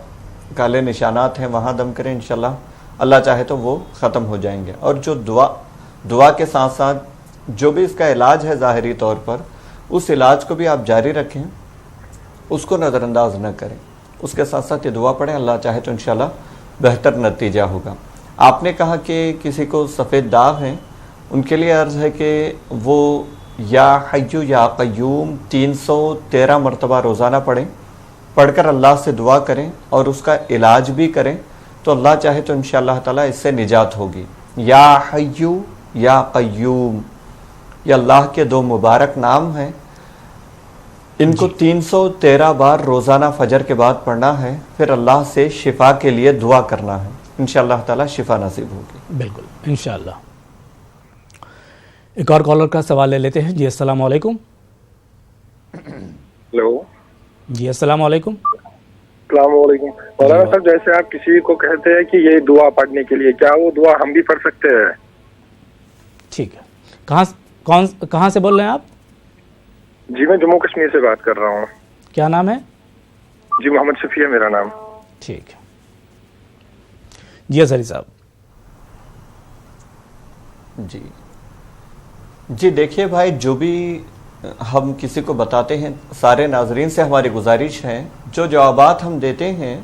کالے نشانات ہیں وہاں دم کریں. انشاءاللہ اللہ چاہے تو وہ ختم ہو جائیں گے. اور جو دعا کے ساتھ ساتھ جو بھی اس کا علاج ہے ظاہری طور پر, اس علاج کو بھی آپ جاری رکھیں, اس کو نظر انداز نہ کریں. اس کے ساتھ ساتھ یہ دعا پڑھیں, اللہ چاہے تو انشاءاللہ بہتر نتیجہ ہوگا. آپ نے کہا کہ کسی کو سفید داغ ہیں، ان کے لیے عرض ہے کہ وہ یا حیو یا قیوم 313 مرتبہ روزانہ پڑھ کر اللہ سے دعا کریں اور اس کا علاج بھی کریں، تو اللہ چاہے تو انشاءاللہ تعالیٰ اس سے نجات ہوگی۔ یا حیو یا قیوم، یہ اللہ کے 2 مبارک نام ہیں، ان کو 313 بار روزانہ فجر کے بعد پڑھنا ہے، پھر اللہ سے شفا کے لیے دعا کرنا ہے، انشاءاللہ تعالیٰ شفا نصیب ہوگی۔ بالکل انشاءاللہ۔ ایک اور کالر کا سوال لے لیتے ہیں۔ جی السلام علیکم۔ ہلو جی السلام علیکم۔ السلام علیکم مولانا صاحب، جیسے آپ کسی کو کہتے ہیں کہ یہ دعا پڑھنے کے لیے، کیا وہ دعا ہم بھی پڑھ سکتے ہیں؟ ٹھیک ہے، کہاں سے بول رہے ہیں آپ؟ جی میں جموں کشمیر سے بات کر رہا ہوں۔ کیا نام ہے؟ جی محمد شفیع ہے میرا نام۔ ٹھیک ہے جی اظہری صاحب۔ جی دیکھیے بھائی، جو بھی ہم کسی کو بتاتے ہیں، سارے ناظرین سے ہماری گزارش ہے، جو جوابات ہم دیتے ہیں،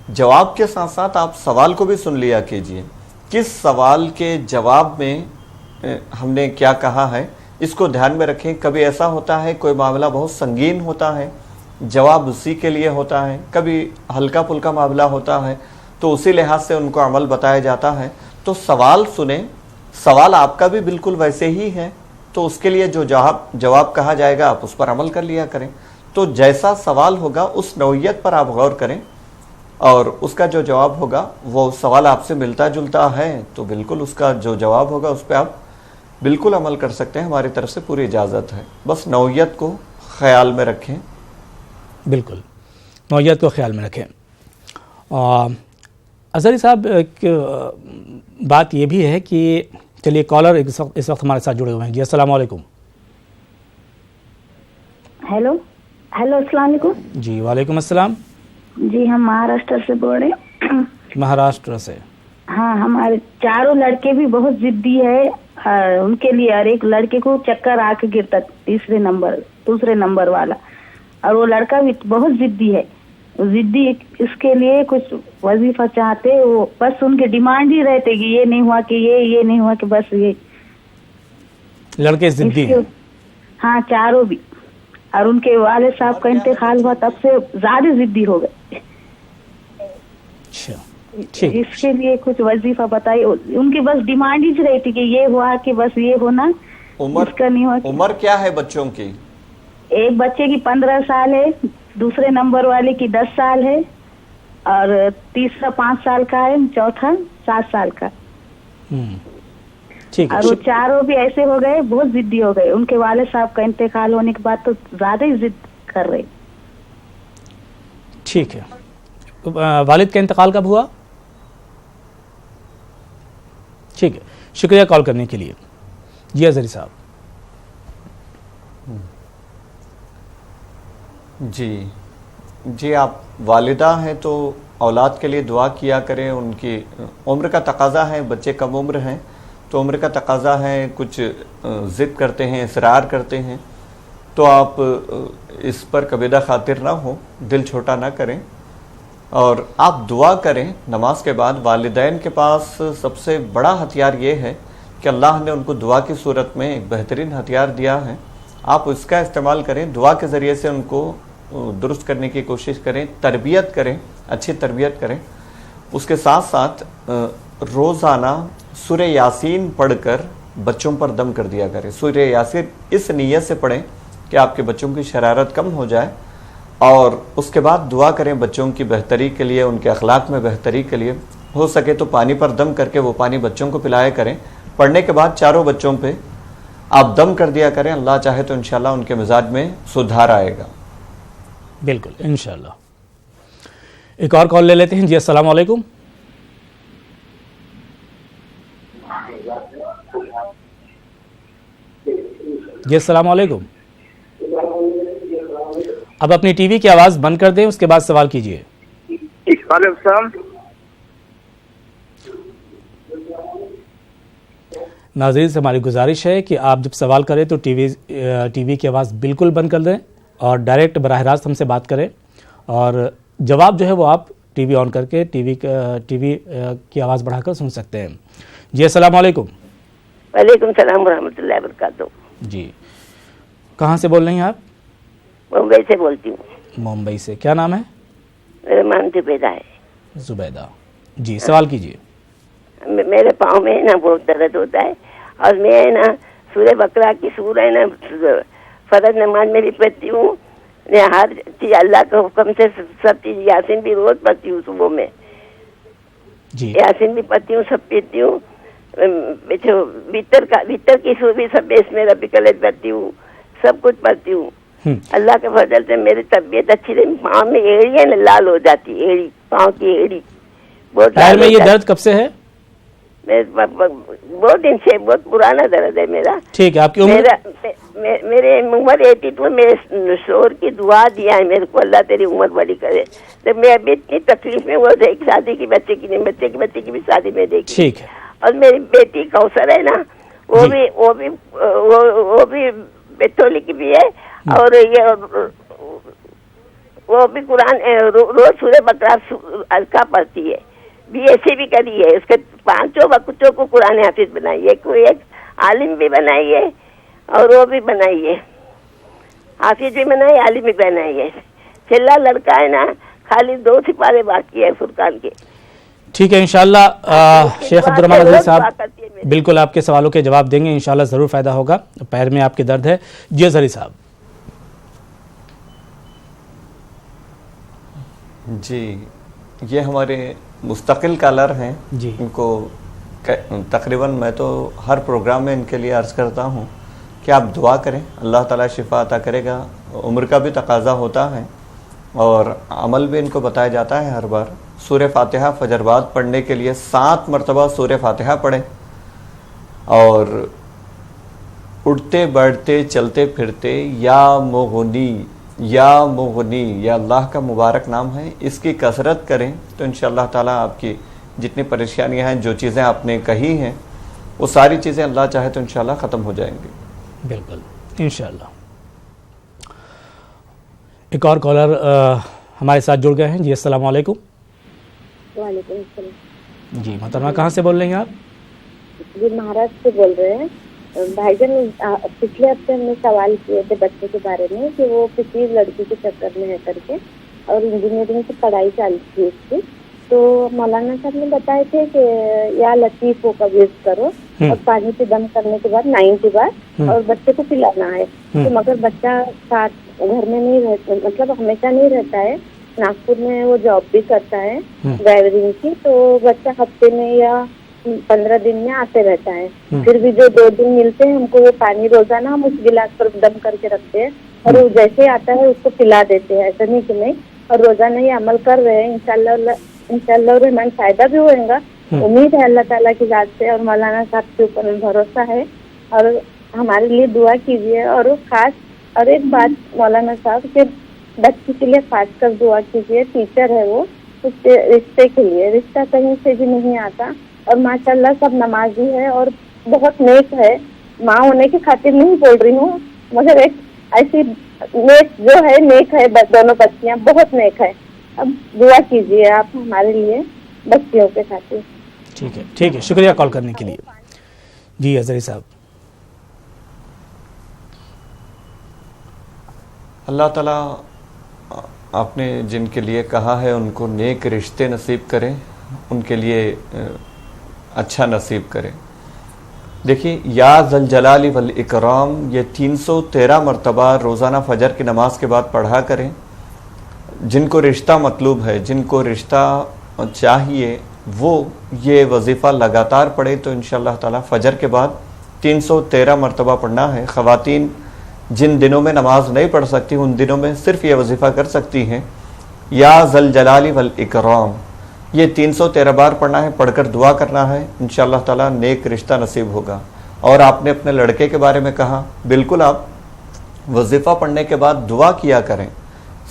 جواب کے ساتھ ساتھ آپ سوال کو بھی سن لیا کیجئے، کس سوال کے جواب میں ہم نے کیا کہا ہے، اس کو دھیان میں رکھیں۔ کبھی ایسا ہوتا ہے کوئی معاملہ بہت سنگین ہوتا ہے، جواب اسی کے لیے ہوتا ہے، کبھی ہلکا پھلکا معاملہ ہوتا ہے تو اسی لحاظ سے ان کو عمل بتایا جاتا ہے۔ تو سوال سنیں، سوال آپ کا بھی بالکل ویسے ہی ہے، تو اس کے لیے جو جواب کہا جائے گا آپ اس پر عمل کر لیا کریں۔ تو جیسا سوال ہوگا اس نوعیت پر آپ غور کریں، اور اس کا جو جواب ہوگا وہ سوال آپ سے ملتا جلتا ہے تو بالکل اس کا جو جواب ہوگا اس پہ آپ بالکل عمل کر سکتے ہیں، ہماری طرف سے پوری اجازت ہے، بس نوعیت کو خیال میں رکھیں۔ بالکل نوعیت کو خیال میں رکھیں۔ اظہری صاحب، ایک بات یہ بھی ہے کہ چلیے کالر اس وقت ہمارے ساتھ جڑے ہوئے ہیں۔ جی السلام علیکم۔ ہیلو السلام علیکم۔ جی وعلیکم السلام۔ جی ہم مہاراشٹر سے بول رہے ہیں۔ مہاراشٹر سے؟ ہاں، ہمارے چاروں لڑکے بھی بہت ضدی ہے، ان کے لیے ہر ایک لڑکے کو چکر آ کے گرتا دوسرے نمبر والا، اور وہ لڑکا بھی بہت ضدی ہے، ضدی اس کے لیے کچھ وظیفہ چاہتے، وہ بس ان کے ڈیمانڈ ہی رہتے کہ یہ نہیں ہوا کہ یہ نہیں ہوا کہ بس یہ لڑکے ضدی ہیں۔ ہاں چاروں بھی، اور ان کے والد صاحب کا انتقال ہوا تب سے زیادہ ضدی ہو گئے۔ اچھا، اس کے لیے کچھ وظیفہ بتائیے، ان کی بس ڈیمانڈ ہی رہتی کہ یہ ہوا کہ بس یہ ہونا، اس کا نہیں ہوا۔ عمر کیا ہے بچوں کی؟ ایک بچے کی 15 سال ہے، دوسرے نمبر والے کی 10 سال ہے، اور تیسرا 5 سال کا ہے، چوتھا 7 سال کا۔ اور وہ چاروں بھی ایسے ہو گئے، بہت ضدی ہو گئے، ان کے والد صاحب کا انتقال ہونے کے بعد تو زیادہ ہی ضد کر رہے۔ ٹھیک ہے، والد کا انتقال کب ہوا؟ ٹھیک ہے، شکریہ کال کرنے کے لیے۔ جی اظہری صاحب۔ جی آپ والدہ ہیں تو اولاد کے لیے دعا کیا کریں، ان کی عمر کا تقاضا ہے، بچے کم عمر ہیں تو عمر کا تقاضا ہے، کچھ ضد کرتے ہیں، اصرار کرتے ہیں، تو آپ اس پر کبیدہ خاطر نہ ہو، دل چھوٹا نہ کریں، اور آپ دعا کریں نماز کے بعد۔ والدین کے پاس سب سے بڑا ہتھیار یہ ہے کہ اللہ نے ان کو دعا کی صورت میں ایک بہترین ہتھیار دیا ہے، آپ اس کا استعمال کریں، دعا کے ذریعے سے ان کو درست کرنے کی کوشش کریں، تربیت کریں، اچھی تربیت کریں۔ اس کے ساتھ ساتھ روزانہ سورہ یاسین پڑھ کر بچوں پر دم کر دیا کریں۔ سورہ یاسین اس نیت سے پڑھیں کہ آپ کے بچوں کی شرارت کم ہو جائے، اور اس کے بعد دعا کریں بچوں کی بہتری کے لیے، ان کے اخلاق میں بہتری کے لیے۔ ہو سکے تو پانی پر دم کر کے وہ پانی بچوں کو پلایا کریں، پڑھنے کے بعد چاروں بچوں پہ آپ دم کر دیا کریں، اللہ چاہے تو انشاءاللہ ان کے مزاج میں سدھار آئے گا۔ بالکل انشاءاللہ۔ ایک اور کال لے لیتے ہیں۔ جی السلام علیکم۔ جی السلام علیکم۔ اب اپنی ٹی وی کی آواز بند کر دیں، اس کے بعد سوال کیجیے۔ وعلیکم السلام۔ ناظرین سے ہماری گزارش ہے کہ آپ جب سوال کریں تو ٹی وی کی آواز بالکل بند کر دیں اور ڈائریکٹ براہ راست ہم سے بات کریں، اور جواب جو ہے وہ آپ ٹی وی آن کر کے ٹی وی کی آواز بڑھا کر سن سکتے ہیں. جی السلام علیکم. وعلیکم السلام ورحمۃ اللہ وبرکاتہ. جی کہاں سے بول رہی ہیں آپ؟ ممبئی سے بولتی ہوں. ممبئی سے. کیا نام ہے؟ میرا نام زبیدہ ہے. زبیدہ جی سوال کیجیے. میرے پاؤں میں نا بہت درد ہوتا ہے اور میں نا سورہ بقرہ کی سورہ نا فرض نماز میں بھی پڑھتی ہوں. میں ہر چیز اللہ کے حکم سے سب چیز یاسین بھی روز پڑھتی ہوں. صبح میں یاسین بھی پڑھتی ہوں, سب پیتی ہوں. وطر کی سور بھی سب اس میں ربی کلت پڑھتی ہوں, سب کچھ پڑھتی ہوں. اللہ کے فضل سے میری طبیعت اچھی رہی. پاؤں میں ایڑی ہے نا لال ہو جاتی, ایڑی پاؤں کی ایڑی بہت. پیر میں یہ درد کب سے ہے؟ بہت دن سے, بہت پرانا درد ہے میرا. ٹھیک ہے. آپ کی عمر؟ میرے عمر 82. میرے شوہر کی دعا دیا ہے میرے کو, اللہ تیری عمر بڑی کرے. تو میں ابھی اتنی تکلیف میں, وہ ایک شادی کی بچے کی نہیں, بچے کی بھی شادی میں دیکھی. ٹھیک ہے. اور میری بیٹی کوثر ہے نا, وہ بھی بیتولی کی بھی ہے, اور یہ وہ بھی قرآن روز سورہ بقرہ اذکار پڑھتی ہے. بی ایس سی بھی کری ہے. اس کے 5 بچوں کو قرآن حافظ بنائی ہے. کوئی ایک عالم بھی بنائی ہے اور وہ بھی بنائی ہے, حافظ بھی بنائی, عالم بھی بنائی ہے. چلا لڑکا ہے نا, خالی 2 سپارے باقی ہے فرقان کے. ٹھیک ہے انشاءاللہ. شیخ عبدالرحمن عزیز صاحب بالکل آپ کے سوالوں کے جواب دیں گے انشاءاللہ, ضرور فائدہ ہوگا. پیر میں آپ کے درد ہے. جی اظہری صاحب. جی یہ ہمارے مستقل کالر ہیں جی, ان کو تقریباً میں تو ہر پروگرام میں ان کے لیے عرض کرتا ہوں کہ آپ دعا کریں, اللہ تعالیٰ شفا عطا کرے گا. عمر کا بھی تقاضا ہوتا ہے اور عمل بھی ان کو بتایا جاتا ہے ہر بار. سورہ فاتحہ فجر بعد پڑھنے کے لیے 7 مرتبہ سورہ فاتحہ پڑھیں, اور اٹھتے بیٹھتے چلتے پھرتے یا مغنی یا اللہ کا مبارک نام ہے, اس کی کثرت کریں تو انشاءاللہ تعالیٰ آپ کی جتنی پریشانیاں ہیں, جو چیزیں آپ نے کہی ہیں, وہ ساری چیزیں اللہ چاہے تو انشاءاللہ ختم ہو جائیں گی. بالکل انشاءاللہ. ایک اور کالر ہمارے ساتھ جڑ گئے ہیں. جی السلام علیکم. وعلیکم السلام. جی محترمہ کہاں سے بول رہی ہیں آپ؟ جی مہاراشٹر سے بول رہے ہیں. بھائی جان پچھلے ہفتے ہم نے سوال کیے تھے بچے کے بارے میں کہ وہ کسی لڑکی کے چکر میں ہے کر کے, اور انجینئرنگ کی پڑھائی چال تھی اس کی. تو مولانا صاحب نے بتائے تھے کہ یا لطیفوں کا یوز کرو اور پانی سے دم کرنے کے بعد 9 کے بعد اور بچے کو پلانا ہے. تو مگر بچہ ساتھ گھر میں نہیں رہتا, مطلب ہمیشہ نہیں رہتا ہے, ناگپور میں وہ جاب بھی کرتا ہے ڈرائیورنگ کی. تو بچہ ہفتے میں یا 15 دن میں آتے رہتا ہے. پھر بھی جو 2 دن ملتے ہیں ہم کو, وہ پانی روزانہ ہم اس گلاس پر دم کر کے رکھتے ہیں اور وہ جیسے آتا ہے اس کو پلا دیتے ہیں, ایسا نہیں کہ نہیں. اور روزانہ یہ عمل کر رہے ہیں انشاءاللہ الرحمن, فائدہ بھی ہوئے گا. امید ہے اللہ تعالیٰ کی ذات سے, اور مولانا صاحب کے اوپر بھروسہ ہے, اور ہمارے لیے دعا کیجیے. اور خاص اور ایک بات مولانا صاحب کہ بچی کے لیے خاص کر دعا کیجیے. ٹیچر ہے وہ, اس کے رشتے کے لیے, رشتہ کہیں سے بھی نہیں آتا, اور ماشاءاللہ سب نمازی ہے اور بہت نیک ہے. ماں ہونے کی خاطر نہیں بول رہی ہوں, مگر ایک ایسی نیک جو ہے, نیک ہے, دونوں بچیاں بہت نیک ہے. اب دعا کیجیے آپ ہمارے لیے بچیوں کے خاطر. ٹھیک ہے, شکریہ کال کرنے کے لیے. جی اظہری صاحب. اللہ تعالیٰ آپ نے جن کے لیے کہا ہے ان کو نیک رشتے نصیب کریں, ان کے لیے اچھا نصیب کریں. دیکھیے یا ذل جلال والاکرام یہ 313 مرتبہ روزانہ فجر کی نماز کے بعد پڑھا کریں. جن کو رشتہ مطلوب ہے, جن کو رشتہ چاہیے, وہ یہ وظیفہ لگاتار پڑھے تو انشاءاللہ تعالیٰ فجر کے بعد 313 مرتبہ پڑھنا ہے. خواتین جن دنوں میں نماز نہیں پڑھ سکتی ان دنوں میں صرف یہ وظیفہ کر سکتی ہیں, یا ذل جلال والاکرام, یہ 313 بار پڑھنا ہے, پڑھ کر دعا کرنا ہے. انشاءاللہ تعالیٰ نیک رشتہ نصیب ہوگا. اور آپ نے اپنے لڑکے کے بارے میں کہا, بالکل آپ وظیفہ پڑھنے کے بعد دعا کیا کریں.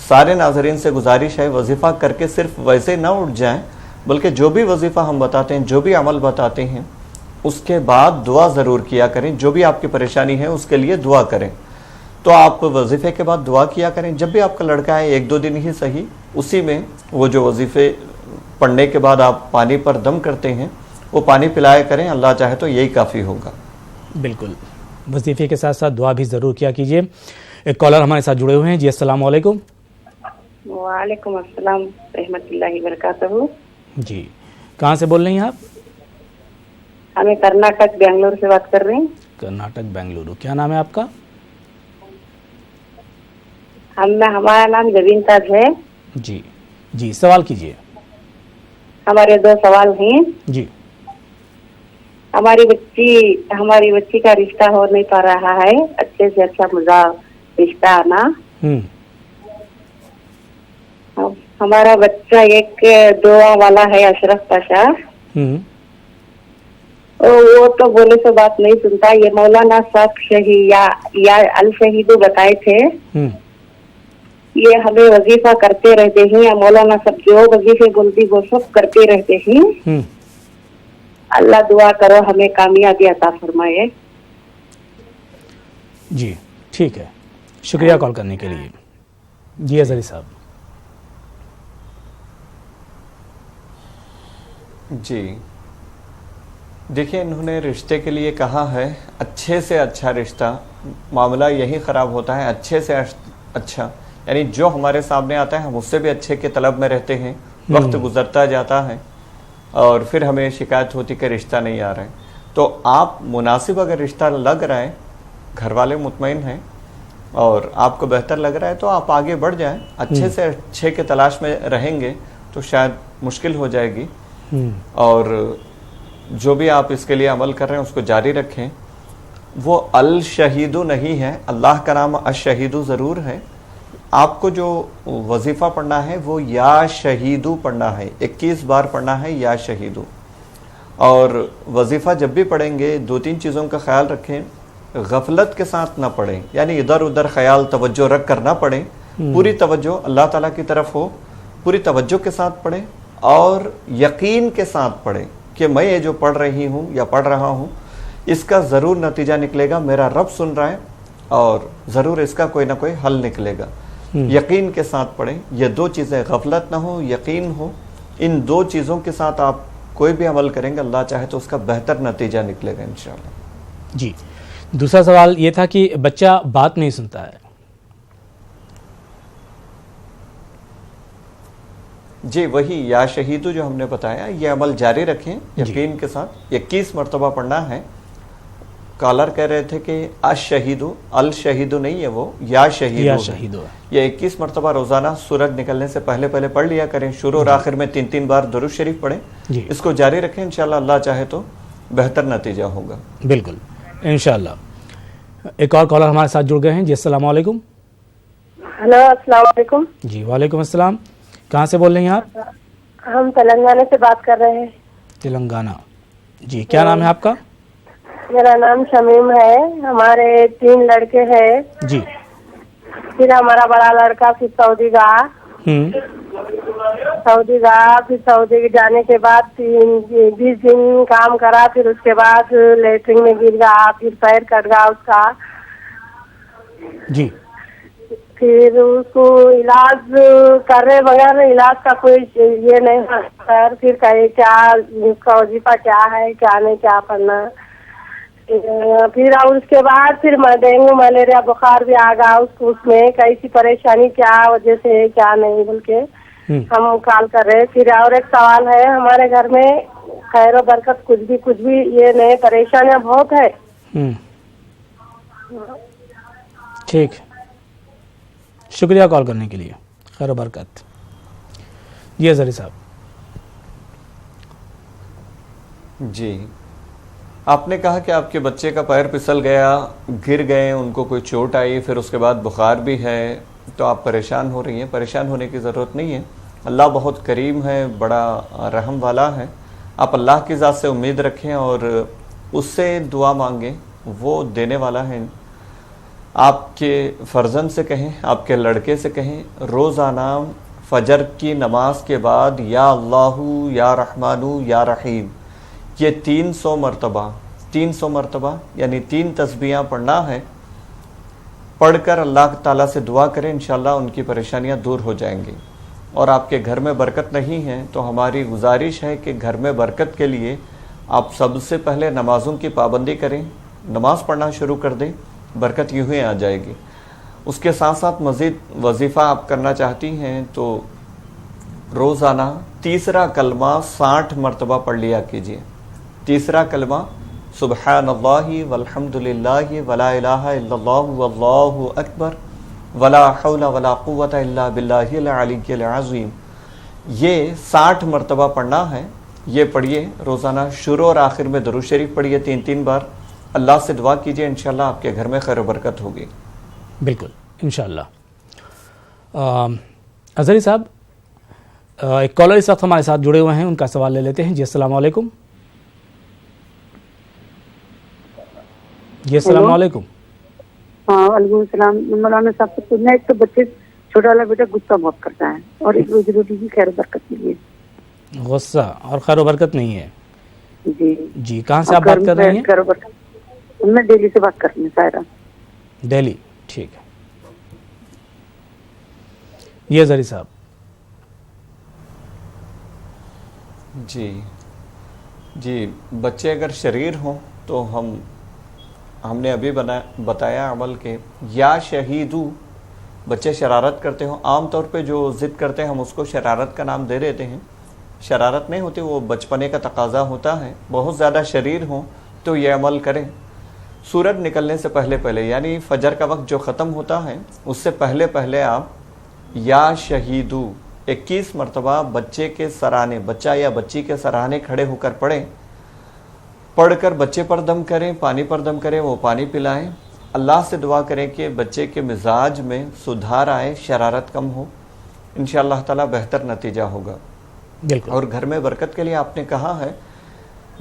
سارے ناظرین سے گزارش ہے وظیفہ کر کے صرف ویسے نہ اٹھ جائیں, بلکہ جو بھی وظیفہ ہم بتاتے ہیں, جو بھی عمل بتاتے ہیں, اس کے بعد دعا ضرور کیا کریں. جو بھی آپ کی پریشانی ہے اس کے لیے دعا کریں. تو آپ وظیفے کے بعد دعا کیا کریں. جب بھی آپ کا لڑکا ہے 1-2 دن ہی صحیح اسی میں وہ جو وظیفے پڑھنے کے بعد آپ پانی پر دم کرتے ہیں وہ پانی پلایا کریں، اللہ چاہے تو یہی کافی ہوگا۔ بالکل، وظیفے کے ساتھ ساتھ دعا بھی ضرور کیا کیجیے۔ ایک کالر ہمارے ساتھ جڑے ہوئے ہیں جی، السلام علیکم۔ وعلیکم السلام رحمۃ اللہ وبرکاتہ۔ جی، کہاں سے بول رہی ہیں آپ؟ ہمیں کرناٹک بنگلور سے بات کر رہے ہیں۔ کرناٹک بنگلورو، کیا نام ہے آپ کا؟ ہمارا نام جبین تاج ہے۔ جی جی، سوال کیجیے۔ ہمارے 2 سوال ہیں۔ جی، ہماری بچی کا رشتہ ہو نہیں پا رہا ہے، اچھے سے اچھا مزہ رشتہ آنا۔ ہمارا بچہ ایک دعا والا ہے، اشرف پاشا، وہ تو بولے سے بات نہیں سنتا۔ یہ مولانا صاحب شہید یا الشہید بتائے تھے، یہ ہمیں وظیفہ کرتے رہتے ہیں، یا مولانا صاحب جو وظیفے بولتی وہ سب کرتے رہتے ہیں۔ اللہ دعا کرو ہمیں کامیابی عطا فرمائے۔ جی ٹھیک ہے، شکریہ کال کرنے کے لیے۔ جی اظہری صاحب۔ جی دیکھیں، انہوں نے رشتے کے لیے کہا ہے اچھے سے اچھا رشتہ، معاملہ یہی خراب ہوتا ہے، اچھے سے اچھا، یعنی جو ہمارے سامنے آتا ہے ہم اس سے بھی اچھے کے طلب میں رہتے ہیں، وقت گزرتا جاتا ہے اور پھر ہمیں شکایت ہوتی کہ رشتہ نہیں آ رہا ہے۔ تو آپ مناسب اگر رشتہ لگ رہا ہے، گھر والے مطمئن ہیں اور آپ کو بہتر لگ رہا ہے تو آپ آگے بڑھ جائیں، اچھے سے اچھے کے تلاش میں رہیں گے تو شاید مشکل ہو جائے گی، اور جو بھی آپ اس کے لیے عمل کر رہے ہیں اس کو جاری رکھیں۔ وہ الشہیدو نہیں ہے، اللہ کا نام الشہیدو ضرور ہے۔ آپ کو جو وظیفہ پڑھنا ہے وہ یا شہیدو پڑھنا ہے، 21 بار پڑھنا ہے یا شہیدو۔ اور وظیفہ جب بھی پڑھیں گے 2-3 چیزوں کا خیال رکھیں، غفلت کے ساتھ نہ پڑھیں، یعنی ادھر ادھر خیال توجہ رکھ کر نہ پڑھیں، پوری توجہ اللہ تعالیٰ کی طرف ہو، پوری توجہ کے ساتھ پڑھیں اور یقین کے ساتھ پڑھیں کہ میں یہ جو پڑھ رہی ہوں یا پڑھ رہا ہوں اس کا ضرور نتیجہ نکلے گا، میرا رب سن رہا ہے اور ضرور اس کا کوئی نہ کوئی حل نکلے گا۔ یقین کے ساتھ پڑھیں، یہ 2 چیزیں، غفلت نہ ہو، یقین ہو، ان 2 چیزوں کے ساتھ آپ کوئی بھی عمل کریں گے اللہ چاہے تو اس کا بہتر نتیجہ نکلے گا انشاءاللہ۔ جی، دوسرا سوال یہ تھا کہ بچہ بات نہیں سنتا ہے۔ جی وہی یا شہیدو جو ہم نے بتایا، یہ عمل جاری رکھیں یقین کے ساتھ، 21 مرتبہ پڑھنا ہے۔ کالر کہہ رہے تھے کہ الشہیدو، الشہیدو نہیں ہے وہ، یا شہیدو، یہ 21 مرتبہ روزانہ سورج نکلنے سے پہلے پڑھ لیا کریں، شروع اور آخر میں 3 بار درود شریف پڑھیں، اس کو جاری رکھیں، انشاءاللہ اللہ چاہے تو بہتر نتیجہ ہوگا۔ بالکل انشاءاللہ۔ ایک اور کالر ہمارے ساتھ جڑ گئے ہیں جی، السلام علیکم۔ ہلو السلام علیکم۔ جی وعلیکم السلام، کہاں سے بول رہی ہیں آپ؟ ہم تلنگانہ سے بات کر رہے ہیں۔ تلنگانہ، جی کیا نام ہے آپ کا؟ میرا نام شمیم ہے، ہمارے 3 لڑکے ہیں۔ جی، پھر ہمارا بڑا لڑکا پھر سعودی گیا، پھر سعودی جانے کے بعد 20 دن کام کرا، پھر اس کے بعد لیٹرنگ میں گر گیا، پھر پیر کٹ گیا اس کا۔ جی، پھر اس کو علاج کر رہے بغیر علاج کا کوئی یہ نہیں ہے، پھر کہیں کیا اس کا وظیفہ کیا ہے کیا نہیں کیا پڑھنا، پھر اس کے بعد پھر ڈینگو ملیریا بخار بھی آ گیا اس کو، اس میں کیسی پریشانی کیا وجہ سے کیا نہیں بول کے ہم کال کر رہے۔ پھر اور ایک سوال ہے، ہمارے گھر میں خیر و برکت کچھ بھی یہ نہیں، پریشانیاں بہت ہے۔ ٹھیک، شکریہ کال کرنے کے لیے، خیر و برکت۔ جی اظہری صاحب۔ جی، آپ نے کہا کہ آپ کے بچے کا پیر پسل گیا، گر گئے، ان کو کوئی چوٹ آئی، پھر اس کے بعد بخار بھی ہے، تو آپ پریشان ہو رہی ہیں۔ پریشان ہونے کی ضرورت نہیں ہے، اللہ بہت کریم ہے، بڑا رحم والا ہے۔ آپ اللہ کی ذات سے امید رکھیں اور اس سے دعا مانگیں، وہ دینے والا ہے۔ آپ کے فرزند سے کہیں، آپ کے لڑکے سے کہیں، روزانہ فجر کی نماز کے بعد یا اللہ یا رحمانو یا رحیم، یہ 300 مرتبہ یعنی 3 تسبیحاں پڑھنا ہے۔ پڑھ کر اللہ تعالیٰ سے دعا کریں، انشاءاللہ ان کی پریشانیاں دور ہو جائیں گی۔ اور آپ کے گھر میں برکت نہیں ہے تو ہماری گزارش ہے کہ گھر میں برکت کے لیے آپ سب سے پہلے نمازوں کی پابندی کریں، نماز پڑھنا شروع کر دیں، برکت یوں ہی آ جائے گی۔ اس کے ساتھ ساتھ مزید وظیفہ آپ کرنا چاہتی ہیں تو روزانہ تیسرا کلمہ 60 مرتبہ پڑھ لیا کیجیے۔ تیسرا کلمہ سبحان اللہ والحمد للہ ولا الہ الا اللہ واللہ اکبر ولا حول ولا قوت الا باللہ العلی العظیم، یہ 60 مرتبہ پڑھنا ہے۔ یہ پڑھیے روزانہ، شروع اور آخر میں درود شریف پڑھیے 3 بار، اللہ سے دعا کیجیے، انشاءاللہ آپ کے گھر میں خیر و برکت ہوگی۔ بالکل انشاءاللہ۔ اظہری صاحب، ایک کالر اس وقت ہمارے ساتھ جڑے ہوئے ہیں، ان کا سوال لے لیتے ہیں۔ جی السلام علیکم۔ جی السلام علیکم۔ ہاں وعلیکم السلام۔ مولانا صاحب سے پوچھنا ہے، ایک تو بچے چھوٹا والا بیٹا غصہ بہت کرتا ہے اور ایک روزی روٹی کی خیر و برکت کے لیے غصہ اور خیر و برکت نہیں ہے۔ جی جی کہاں سے آپ بات کر رہی ہیں؟ خیر و برکت میں دہلی سے بات کر رہی ہوں، سائرہ دہلی، ٹھیک ہے۔ یہ اظہری صاحب۔ جی بچے اگر شریر ہوں تو ہم نے ابھی بتایا عمل کے یا شہیدو، بچے شرارت کرتے ہوں، عام طور پہ جو ضد کرتے ہیں ہم اس کو شرارت کا نام دے دیتے ہیں، شرارت نہیں ہوتی، وہ بچپنے کا تقاضا ہوتا ہے۔ بہت زیادہ شریر ہوں تو یہ عمل کریں، سورج نکلنے سے پہلے یعنی فجر کا وقت جو ختم ہوتا ہے اس سے پہلے آپ یا شہیدو 21 مرتبہ بچے کے سرانے، بچہ یا بچی کے سرانے کھڑے ہو کر پڑھیں، پڑھ کر بچے پر دم کریں، پانی پر دم کریں، وہ پانی پلائیں، اللہ سے دعا کریں کہ بچے کے مزاج میں سدھار آئے، شرارت کم ہو، انشاءاللہ تعالی بہتر نتیجہ ہوگا۔ اور گھر میں برکت کے لیے آپ نے کہا ہے،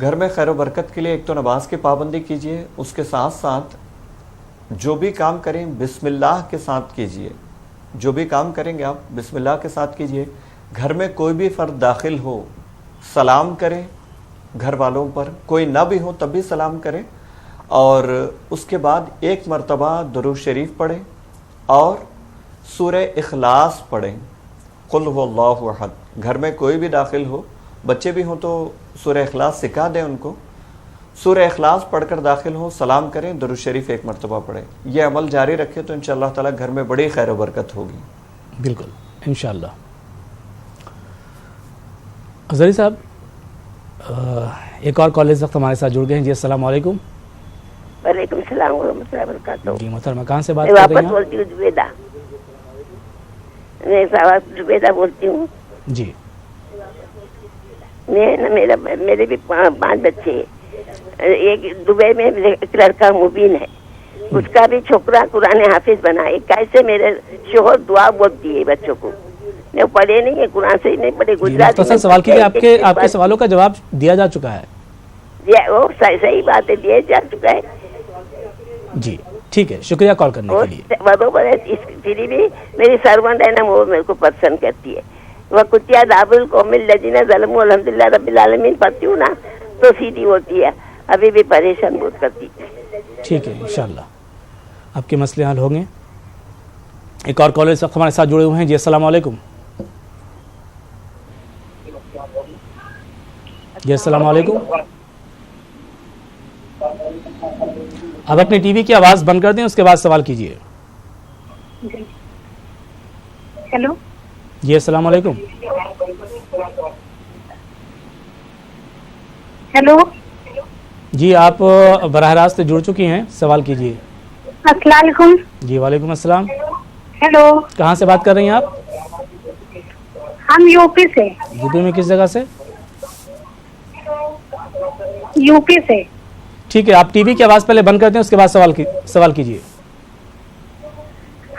گھر میں خیر و برکت کے لیے ایک تو نماز کی پابندی کیجیے، اس کے ساتھ ساتھ جو بھی کام کریں بسم اللہ کے ساتھ کیجیے، جو بھی کام کریں گے آپ بسم اللہ کے ساتھ کیجیے۔ گھر میں کوئی بھی فرد داخل ہو سلام کریں، گھر والوں پر کوئی نہ بھی ہو تب بھی سلام کریں، اور اس کے بعد 1 مرتبہ درود شریف پڑھیں اور سورہ اخلاص پڑھیں، قل هو اللہ احد۔ گھر میں کوئی بھی داخل ہو، بچے بھی ہوں تو سورہ اخلاص سکھا دیں ان کو، سورہ اخلاص پڑھ کر داخل ہو، سلام کریں، درود شریف 1 مرتبہ پڑھیں، یہ عمل جاری رکھے تو انشاءاللہ تعالی گھر میں بڑی خیر و برکت ہوگی۔ بالکل انشاءاللہ۔ اظہری صاحب، ایک اور کال اس وقت ہمارے ساتھ جڑ گئے ہیں۔ جی السلام علیکم۔ وعلیکم السلام ورحمۃ اللہ وبرکاتہ۔ جی محترمہ، کہاں سے بات کر رہی ہیں؟ واپس بولتی ہوں زبیدہ، میں زبیدہ بولتی ہوں۔ جی میرے بھی 5 بچے ہیں، ایک دبئی میں ایک لڑکا مبین ہے، اس کا بھی چھوکرا قرآن حافظ بنا ہے۔ کیسے میرے شوہر دعا بہت دیے بچوں کو، میں پڑھے نہیں ہے، قرآن سے ہی نہیں پڑھے، گجراتی مختصر سوال کیجیے، آپ کے سوالوں کا جواب دیا جا چکا ہے۔ وہ صحیح بات ہے، دیا جا چکا ہے۔ جی ٹھیک ہے، شکریہ کال کرنے کے لیے۔ برابر ہے، اس فری بھی میری سرونٹ ہے نا، وہ میرے کو پسند کرتی ہے۔ وہ کتیا داب القوم الذین ظلموا الحمدللہ رب العالمین پڑھتی ہوں نا تو سیدھی ہوتی ہے، ابھی بھی پریشان بہت کرتی ہے۔ ٹھیک ہے، انشاءاللہ آپ کے مسئلے حل ہوں گے۔ ایک اور کالر اس وقت ہمارے ساتھ جڑے ہوئے ہیں۔ جی السلام علیکم۔ جی السلام علیکم۔ آپ اپنی ٹی وی کی آواز بند کر دیں، اس کے بعد سوال کیجیے۔ ہیلو جی السلام علیکم۔ ہیلو جی آپ براہ راست جڑ چکی ہیں، سوال کیجیے۔ السلام علیکم۔ جی وعلیکم السلام۔ ہیلو کہاں سے بات کر رہی ہیں آپ؟ ہم یو پی سے۔ یو پی میں کس جگہ سے؟ یو پی سے۔ ٹھیک ہے، آپ ٹی وی کی آواز پہلے بند کر دیں، اس کے بعد سوال کیجیے۔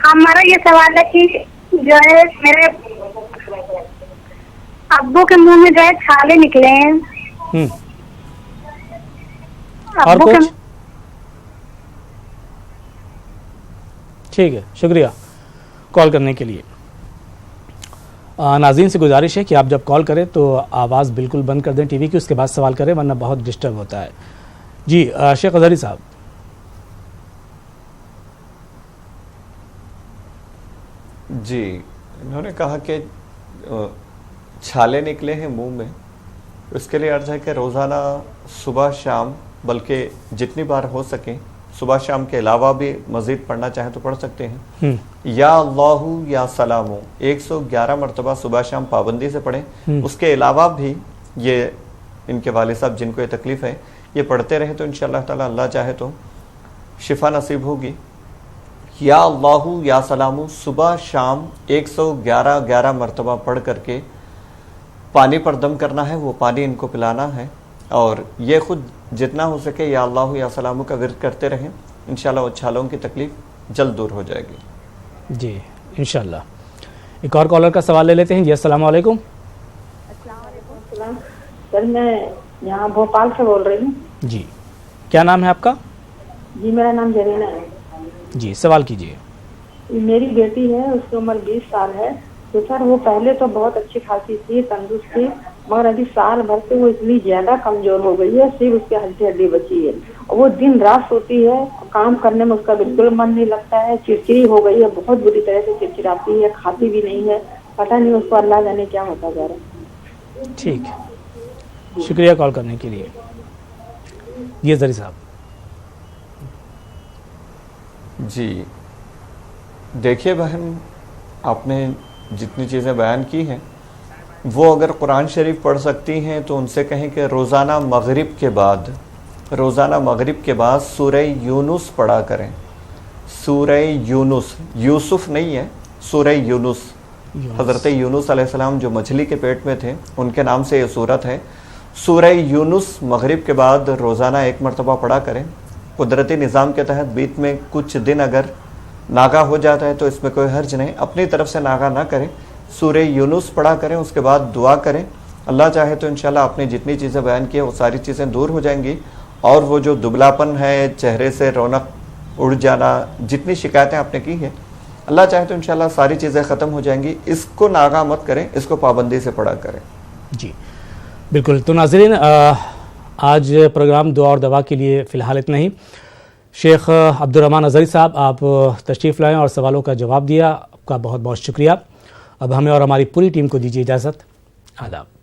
ہمارا یہ سوال ہے کہ جو ہے میرے ابو کے منہ میں جو ہے چھالے نکلے ہیں۔ اور کچھ؟ ٹھیک ہے، شکریہ کال کرنے کے لیے۔ ناظرین سے گزارش ہے کہ آپ جب کال کریں تو آواز بالکل بند کر دیں ٹی وی کی، اس کے بعد سوال کریں ورنہ بہت ڈسٹرب ہوتا ہے۔ جی شیخ اظہری صاحب۔ جی انہوں نے کہا کہ چھالے نکلے ہیں منہ میں، اس کے لیے عرض ہے کہ روزانہ صبح شام، بلکہ جتنی بار ہو سکے صبح شام کے علاوہ بھی مزید پڑھنا چاہیں تو پڑھ سکتے ہیں. یا اللہ یا سلام 111 مرتبہ صبح شام پابندی سے پڑھیں. اس کے علاوہ بھی یہ ان کے والد صاحب جن کو یہ تکلیف ہے یہ پڑھتے رہیں تو انشاءاللہ تعالی اللہ چاہے تو شفا نصیب ہوگی. یا اللہ یا سلام صبح شام 111 مرتبہ پڑھ کر کے پانی پر دم کرنا ہے، وہ پانی ان کو پلانا ہے، اور یہ خود جتنا ہو سکے یا اللہ یا سلام کا ورد کرتے رہیں. انشاءاللہ وہ چھالوں کی تکلیف جلد دور ہو جائے گی. جی انشاءاللہ. ایک اور کالر کا سوال لے لیتے ہیں. جی السلام علیکم. سر میں یہاں بھوپال سے بول رہی ہوں. جی کیا نام ہے آپ کا؟ جی میرا نام جرینا ہے. جی سوال کیجیے. میری بیٹی ہے، اس کی عمر 20 سال ہے. تو سر وہ پہلے تو بہت اچھی خاصی تھی، تندرست تھی، مگر ابھی سال بھر سے وہ اتنی زیادہ کمزور ہو گئی ہے، صرف اس کے ہڈی بچی ہے. وہ دن رات سوتی ہے، کام کرنے میں اس کا بالکل من نہیں لگتا ہے، چڑچڑی ہو گئی ہے، بہت بری طرح سے چڑچڑاتی ہے، کھاتی بھی نہیں ہے. پتہ نہیں اس کو اللہ جانے کیا ہوتا جا رہا ہے. ٹھیک، شکریہ کال کرنے کے لیے. یہ زری صاحب. جی دیکھیے بہن، آپ نے جتنی چیزیں بیان کی ہیں وہ اگر قرآن شریف پڑھ سکتی ہیں تو ان سے کہیں کہ روزانہ مغرب کے بعد سورہ یونس پڑھا کریں. سورہ یونس، یوسف نہیں ہے، سورہ یونس. حضرت یونس علیہ السلام جو مچھلی کے پیٹ میں تھے ان کے نام سے یہ سورت ہے. سورہ یونس مغرب کے بعد روزانہ 1 مرتبہ پڑھا کریں. قدرتی نظام کے تحت بیچ میں کچھ دن اگر ناغہ ہو جاتا ہے تو اس میں کوئی حرج نہیں، اپنی طرف سے ناغہ نہ کریں. سورہ یونس پڑھا کریں، اس کے بعد دعا کریں. اللہ چاہے تو انشاءاللہ آپ نے جتنی چیزیں بیان کی ہیں وہ ساری چیزیں دور ہو جائیں گی، اور وہ جو دبلاپن ہے، چہرے سے رونق اڑ جانا، جتنی شکایتیں آپ نے کی ہیں اللہ چاہے تو انشاءاللہ ساری چیزیں ختم ہو جائیں گی. اس کو ناغہ مت کریں، اس کو پابندی سے پڑھا کریں. جی بالکل. تو ناظرین آج پروگرام دعا اور دوا کے لیے فی الحال اتنا ہی. شیخ عبدالرحمن ازہری صاحب آپ تشریف لائیں اور سوالوں کا جواب دیا، آپ کا بہت بہت شکریہ. اب ہمیں اور ہماری پوری ٹیم کو دیجیے اجازت. آداب.